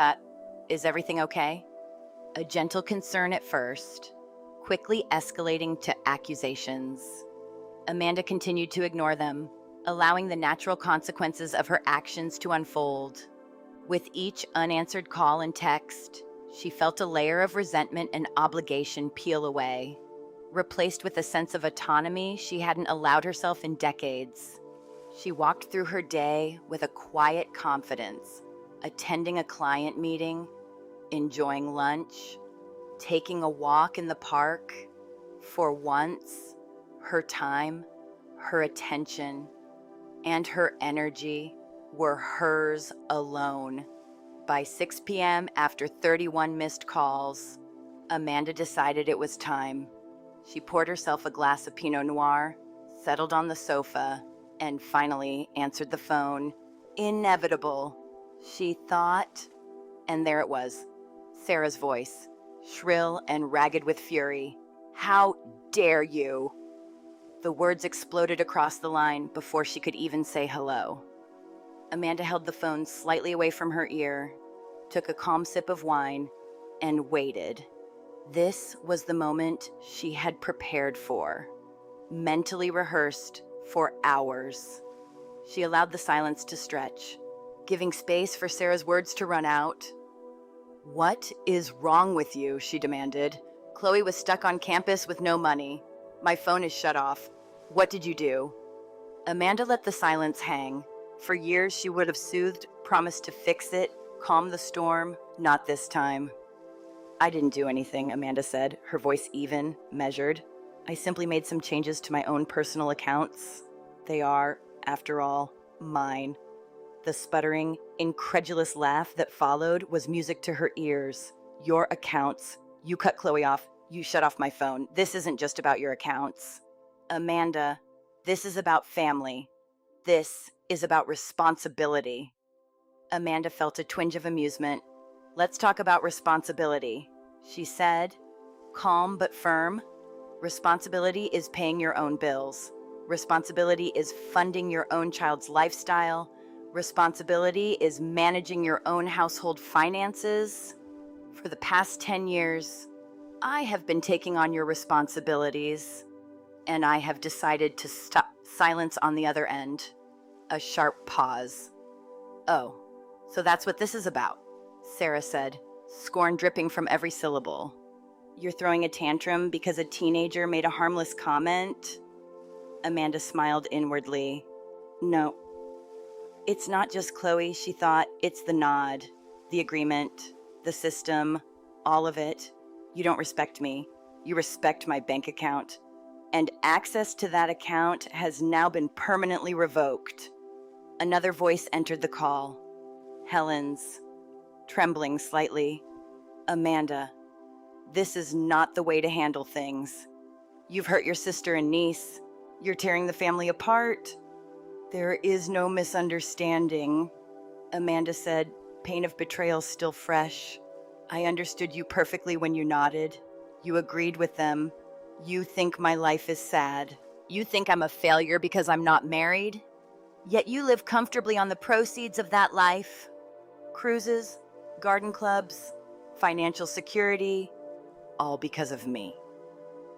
Is everything okay? A gentle concern at first, quickly escalating to accusations. Amanda continued to ignore them, allowing the natural consequences of her actions to unfold. With each unanswered call and text, she felt a layer of resentment and obligation peel away, replaced with a sense of autonomy she hadn't allowed herself in decades. She walked through her day with a quiet confidence, attending a client meeting, enjoying lunch, taking a walk in the park. For once, her time, her attention, and her energy were hers alone. By 6 p.m., after 31 missed calls, Amanda decided it was time. She poured herself a glass of Pinot Noir, settled on the sofa, and finally answered the phone. Inevitable, she thought. And there it was, Sarah's voice, shrill and ragged with fury. How dare you? The words exploded across the line before she could even say hello. Amanda held the phone slightly away from her ear, took a calm sip of wine, and waited. This was the moment she had prepared for, mentally rehearsed for hours. She allowed the silence to stretch, giving space for Sarah's words to run out. What is wrong with you? She demanded. Chloe was stuck on campus with no money. My phone is shut off. What did you do? Amanda let the silence hang. For years, she would have soothed, promised to fix it, calm the storm. Not this time. I didn't do anything, Amanda said, her voice even, measured. I simply made some changes to my own personal accounts. They are, after all, mine. The sputtering, incredulous laugh that followed was music to her ears. Your accounts. You cut Chloe off. You shut off my phone. This isn't just about your accounts. Amanda, this is about family. This is about responsibility. Amanda felt a twinge of amusement. Let's talk about responsibility, she said, calm but firm. Responsibility is paying your own bills. Responsibility is funding your own child's lifestyle. Responsibility is managing your own household finances. For the past 10 years, I have been taking on your responsibilities, and I have decided to stop. Silence on the other end. A sharp pause. Oh, so that's what this is about, Sarah said, scorn dripping from every syllable. You're throwing a tantrum because a teenager made a harmless comment? Amanda smiled inwardly. No. It's not just Chloe, she thought. It's the nod, the agreement, the system, all of it. You don't respect me. You respect my bank account. And access to that account has now been permanently revoked. Another voice entered the call. Helen's, trembling slightly. Amanda, this is not the way to handle things. You've hurt your sister and niece. You're tearing the family apart. There is no misunderstanding, Amanda said, pain of betrayal still fresh. I understood you perfectly when you nodded. You agreed with them. You think my life is sad. You think I'm a failure because I'm not married. Yet you live comfortably on the proceeds of that life. Cruises, garden clubs, financial security, all because of me.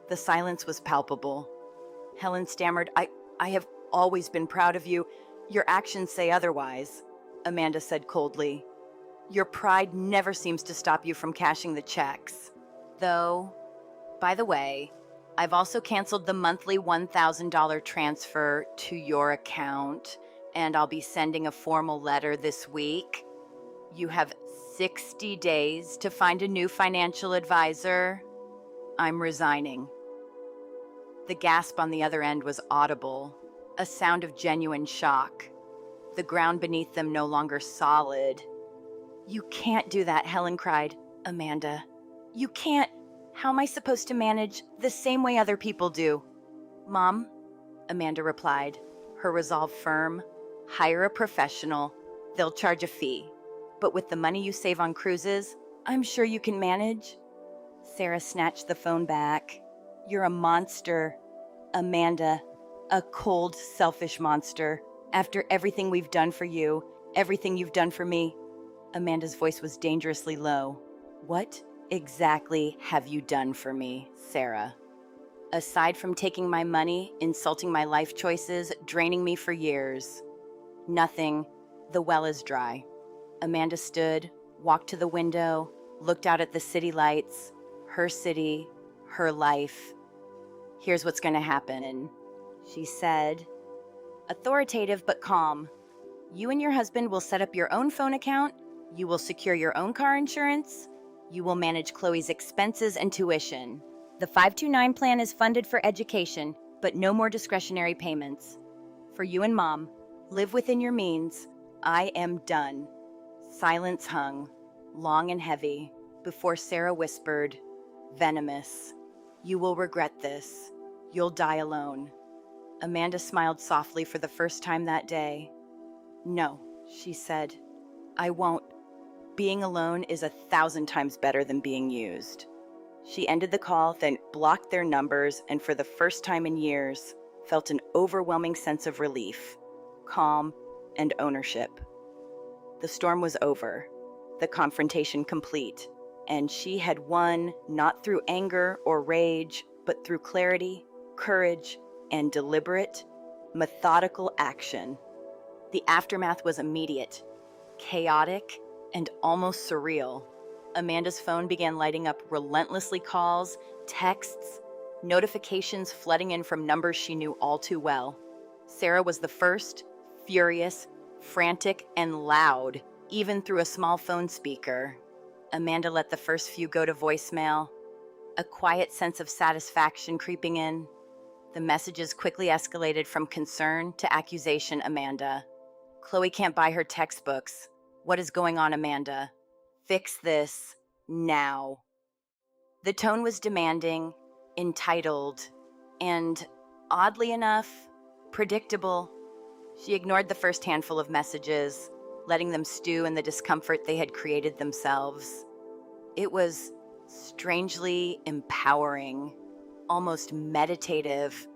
The silence was palpable. Helen stammered, I have always been proud of you. Your actions say otherwise, Amanda said coldly. Your pride never seems to stop you from cashing the checks. Though, by the way, I've also canceled the monthly $1,000 transfer to your account, and I'll be sending a formal letter this week. You have 60 days to find a new financial advisor. I'm resigning. The gasp on the other end was audible, a sound of genuine shock. The ground beneath them no longer solid. You can't do that, Helen cried. Amanda, you can't. How am I supposed to manage the same way other people do? Mom, Amanda replied, her resolve firm. Hire a professional. They'll charge a fee. But with the money you save on cruises, I'm sure you can manage. Sarah snatched the phone back. You're a monster, Amanda. A cold, selfish monster. After everything we've done for you, everything you've done for me. Amanda's voice was dangerously low. What exactly have you done for me, Sarah? Aside from taking my money, insulting my life choices, draining me for years. Nothing. The well is dry. Amanda stood, walked to the window, looked out at the city lights, her city, her life. Here's what's going to happen, she said, authoritative but calm. You and your husband will set up your own phone account. You will secure your own car insurance. You will manage Chloe's expenses and tuition. The 529 plan is funded for education, but no more discretionary payments. For you and Mom, live within your means. I am done. Silence hung, long and heavy, before Sarah whispered, venomous, you will regret this. You'll die alone. Amanda smiled softly for the first time that day. No, she said, I won't. Being alone is 1,000 times better than being used. She ended the call, then blocked their numbers, and for the first time in years, felt an overwhelming sense of relief, calm, and ownership. The storm was over, the confrontation complete, and she had won not through anger or rage, but through clarity, courage, and deliberate, methodical action. The aftermath was immediate, chaotic, and almost surreal. Amanda's phone began lighting up relentlessly calls, texts, notifications flooding in from numbers she knew all too well. Sarah was the first, furious, frantic, and loud, even through a small phone speaker. Amanda let the first few go to voicemail, a quiet sense of satisfaction creeping in. The messages quickly escalated from concern to accusation. Amanda, Chloe can't buy her textbooks. What is going on, Amanda? Fix this now. The tone was demanding, entitled, and, oddly enough, predictable. She ignored the first handful of messages, letting them stew in the discomfort they had created themselves. It was strangely empowering, almost meditative,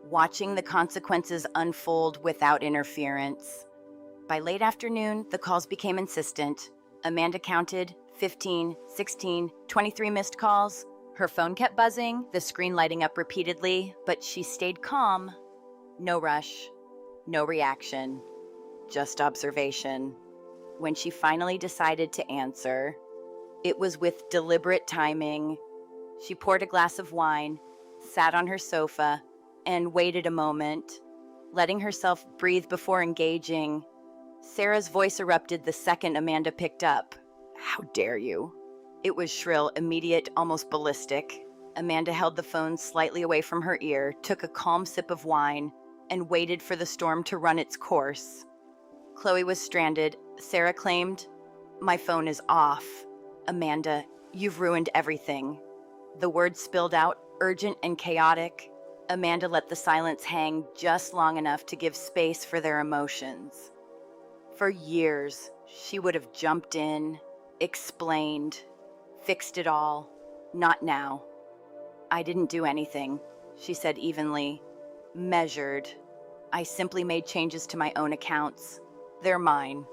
watching the consequences unfold without interference. By late afternoon, the calls became insistent. Amanda counted 15, 16, 23 missed calls. Her phone kept buzzing, the screen lighting up repeatedly, but she stayed calm. No rush, no reaction, just observation. When she finally decided to answer, it was with deliberate timing. She poured a glass of wine, sat on her sofa, and waited a moment, letting herself breathe before engaging. Sarah's voice erupted the second Amanda picked up. How dare you? It was shrill, immediate, almost ballistic. Amanda held the phone slightly away from her ear, took a calm sip of wine, and waited for the storm to run its course. Chloe was stranded. Sarah claimed, my phone is off. Amanda, you've ruined everything. The words spilled out, urgent and chaotic. Amanda let the silence hang just long enough to give space for their emotions. For years, she would have jumped in, explained, fixed it all. Not now. I didn't do anything, she said evenly. Measured. I simply made changes to my own accounts. They're mine.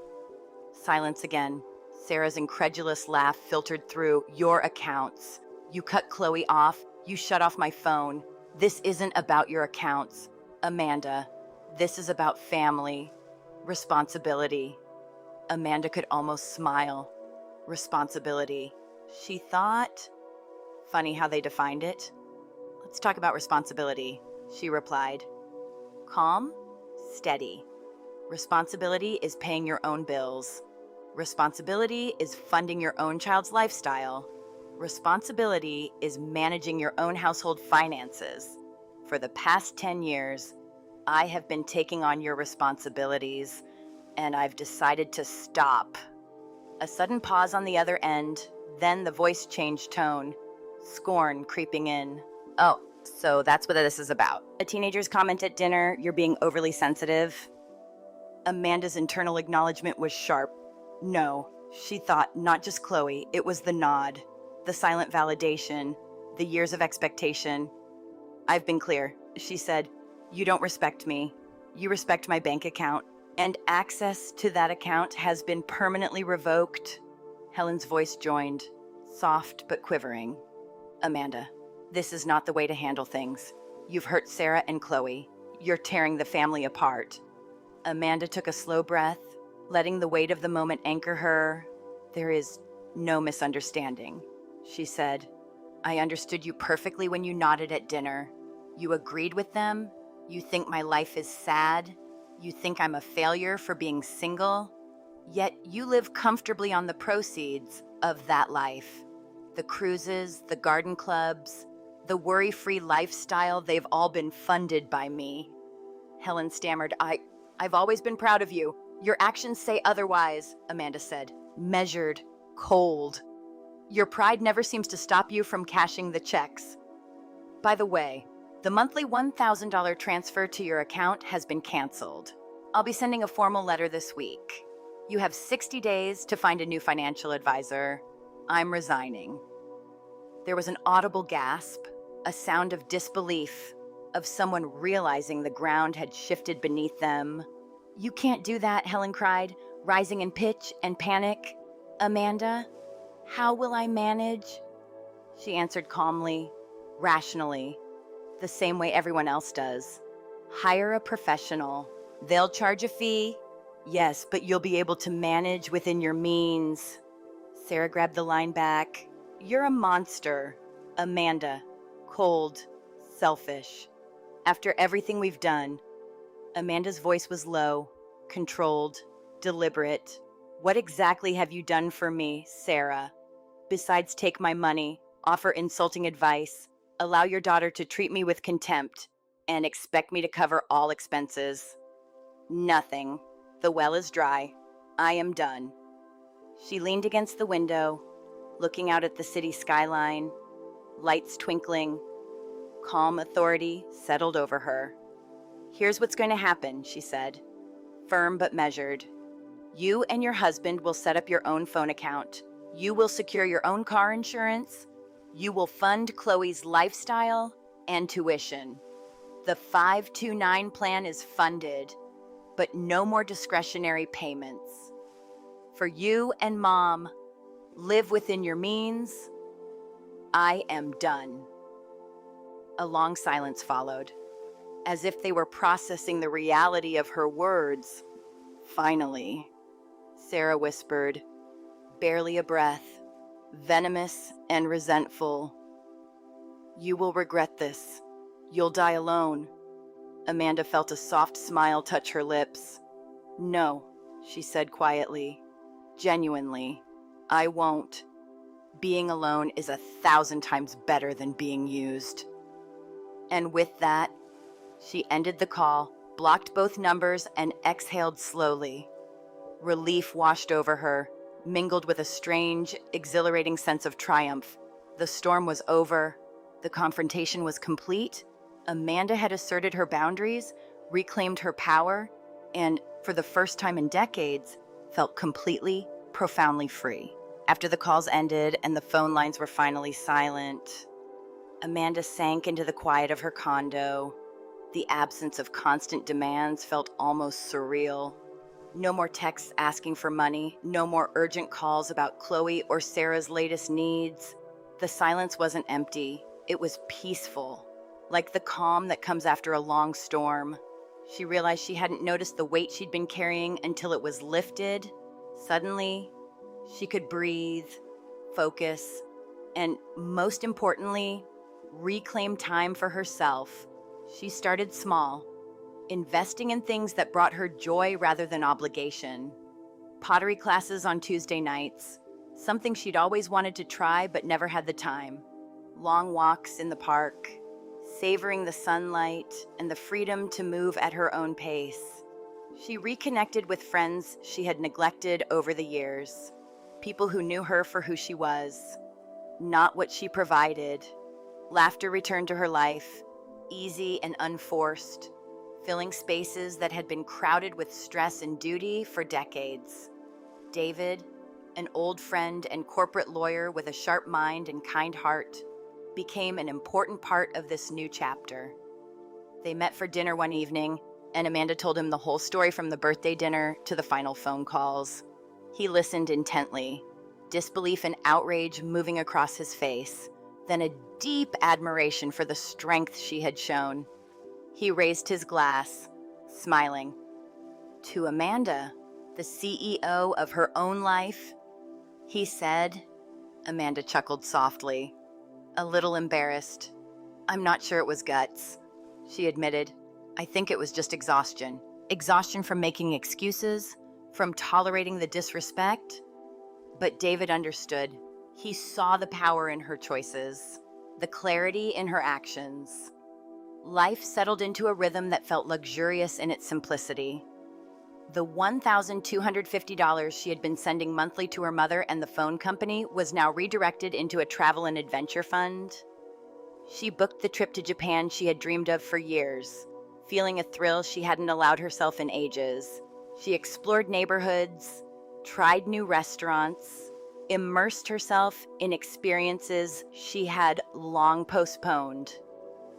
Silence again. Sarah's incredulous laugh filtered through. Your accounts. You cut Chloe off. You shut off my phone. This isn't about your accounts, Amanda. This is about family. Responsibility. Amanda could almost smile. Responsibility. She thought. Funny how they defined it. Let's talk about responsibility, she replied. Calm, steady. Responsibility is paying your own bills. Responsibility is funding your own child's lifestyle. Responsibility is managing your own household finances. For the past 10 years, I have been taking on your responsibilities, and I've decided to stop. A sudden pause on the other end, then the voice changed tone, scorn creeping in. Oh, so that's what this is about. A teenager's comment at dinner, you're being overly sensitive. Amanda's internal acknowledgement was sharp. No, she thought, not just Chloe, it was the nod, the silent validation, the years of expectation. I've been clear, she said. You don't respect me. You respect my bank account, and access to that account has been permanently revoked. Helen's voice joined, soft but quivering. Amanda, this is not the way to handle things. You've hurt Sarah and Chloe. You're tearing the family apart. Amanda took a slow breath, letting the weight of the moment anchor her. There is no misunderstanding, she said. I understood you perfectly when you nodded at dinner. You agreed with them. You think my life is sad. You think I'm a failure for being single. Yet you live comfortably on the proceeds of that life. The cruises, the garden clubs, the worry-free lifestyle, they've all been funded by me. Helen stammered, I've always been proud of you. Your actions say otherwise, Amanda said. Measured, cold. Your pride never seems to stop you from cashing the checks. By the way, the monthly $1,000 transfer to your account has been canceled. I'll be sending a formal letter this week. You have 60 days to find a new financial advisor. I'm resigning. There was an audible gasp, a sound of disbelief, of someone realizing the ground had shifted beneath them. You can't do that, Helen cried, rising in pitch and panic. Amanda, how will I manage? She answered calmly, rationally, the same way everyone else does. Hire a professional. They'll charge a fee. Yes, but you'll be able to manage within your means. Sarah grabbed the line back. You're a monster, Amanda. Cold, selfish. After everything we've done. Amanda's voice was low, controlled, deliberate. What exactly have you done for me, Sarah? Besides take my money, offer insulting advice, allow your daughter to treat me with contempt, and expect me to cover all expenses. Nothing. The well is dry. I am done. She leaned against the window, looking out at the city skyline, lights twinkling. Calm authority settled over her. Here's what's going to happen, she said, firm but measured. You and your husband will set up your own phone account. You will secure your own car insurance. You will fund Chloe's lifestyle and tuition. The 529 plan is funded, but no more discretionary payments. For you and Mom, live within your means. I am done. A long silence followed, as if they were processing the reality of her words. Finally, Sarah whispered, barely a breath, venomous and resentful. You will regret this. You'll die alone. Amanda felt a soft smile touch her lips. No, she said quietly, genuinely, I won't. Being alone is 1,000 times better than being used. And with that, she ended the call, blocked both numbers, and exhaled slowly. Relief washed over her, mingled with a strange, exhilarating sense of triumph. The storm was over. The confrontation was complete. Amanda had asserted her boundaries, reclaimed her power, and, for the first time in decades, felt completely, profoundly free. After the calls ended and the phone lines were finally silent, Amanda sank into the quiet of her condo. The absence of constant demands felt almost surreal. No more texts asking for money, no more urgent calls about Chloe or Sarah's latest needs. The silence wasn't empty, it was peaceful, like the calm that comes after a long storm. She realized she hadn't noticed the weight she'd been carrying until it was lifted. Suddenly, she could breathe, focus, and most importantly, reclaim time for herself. She started small, investing in things that brought her joy rather than obligation. Pottery classes on Tuesday nights, something she'd always wanted to try but never had the time. Long walks in the park, savoring the sunlight and the freedom to move at her own pace. She reconnected with friends she had neglected over the years, people who knew her for who she was, not what she provided. Laughter returned to her life, easy and unforced, filling spaces that had been crowded with stress and duty for decades. David, an old friend and corporate lawyer with a sharp mind and kind heart, became an important part of this new chapter. They met for dinner one evening, and Amanda told him the whole story from the birthday dinner to the final phone calls. He listened intently, disbelief and outrage moving across his face, then a deep admiration for the strength she had shown. He raised his glass, smiling. To Amanda, the CEO of her own life, he said. Amanda chuckled softly, a little embarrassed. I'm not sure it was guts, she admitted. I think it was just exhaustion. Exhaustion from making excuses, from tolerating the disrespect. But David understood. He saw the power in her choices, the clarity in her actions. Life settled into a rhythm that felt luxurious in its simplicity. The $1,250 she had been sending monthly to her mother and the phone company was now redirected into a travel and adventure fund. She booked the trip to Japan she had dreamed of for years, feeling a thrill she hadn't allowed herself in ages. She explored neighborhoods, tried new restaurants, immersed herself in experiences she had long postponed.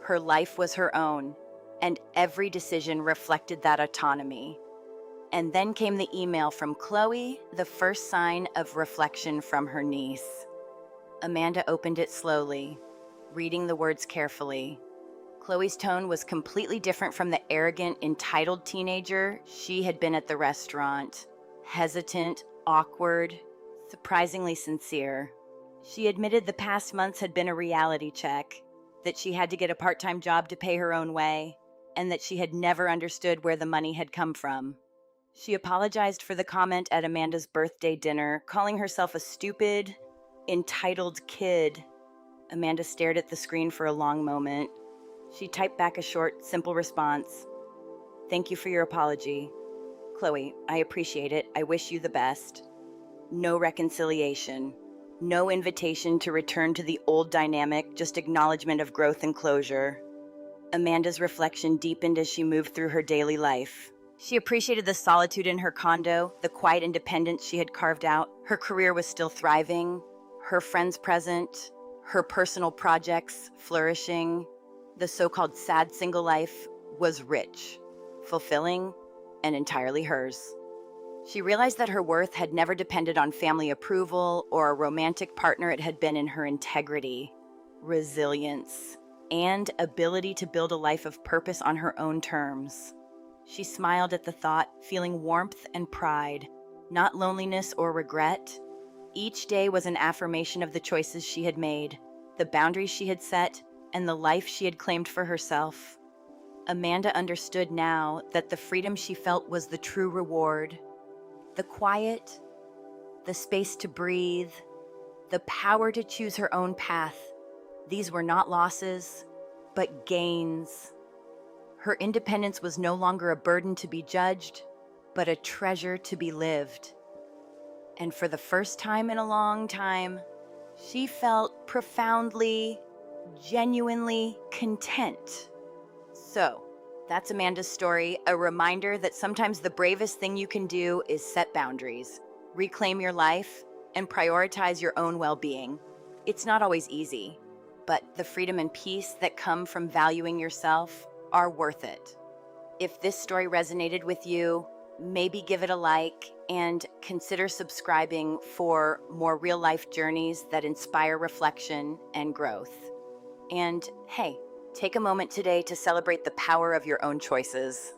Her life was her own, and every decision reflected that autonomy. And then came the email from Chloe, the first sign of reflection from her niece. Amanda opened it slowly, reading the words carefully. Chloe's tone was completely different from the arrogant, entitled teenager she had been at the restaurant. Hesitant, awkward, surprisingly sincere. She admitted the past months had been a reality check, that she had to get a part-time job to pay her own way, and that she had never understood where the money had come from. She apologized for the comment at Amanda's birthday dinner, calling herself a stupid, entitled kid. Amanda stared at the screen for a long moment. She typed back a short, simple response. Thank you for your apology. Chloe, I appreciate it. I wish you the best. No reconciliation. No invitation to return to the old dynamic, just acknowledgement of growth and closure. Amanda's reflection deepened as she moved through her daily life. She appreciated the solitude in her condo, the quiet independence she had carved out. Her career was still thriving, her friends present, her personal projects flourishing. The so-called sad single life was rich, fulfilling, and entirely hers. She realized that her worth had never depended on family approval or a romantic partner. It had been in her integrity, resilience, and ability to build a life of purpose on her own terms. She smiled at the thought, feeling warmth and pride, not loneliness or regret. Each day was an affirmation of the choices she had made, the boundaries she had set, and the life she had claimed for herself. Amanda understood now that the freedom she felt was the true reward. The quiet, the space to breathe, the power to choose her own path. These were not losses, but gains. Her independence was no longer a burden to be judged, but a treasure to be lived. And for the first time in a long time, she felt profoundly, genuinely content. So, that's Amanda's story, a reminder that sometimes the bravest thing you can do is set boundaries, reclaim your life, and prioritize your own well-being. It's not always easy, but the freedom and peace that come from valuing yourself are worth it. If this story resonated with you, maybe give it a like and consider subscribing for more real life journeys that inspire reflection and growth. And hey, take a moment today to celebrate the power of your own choices.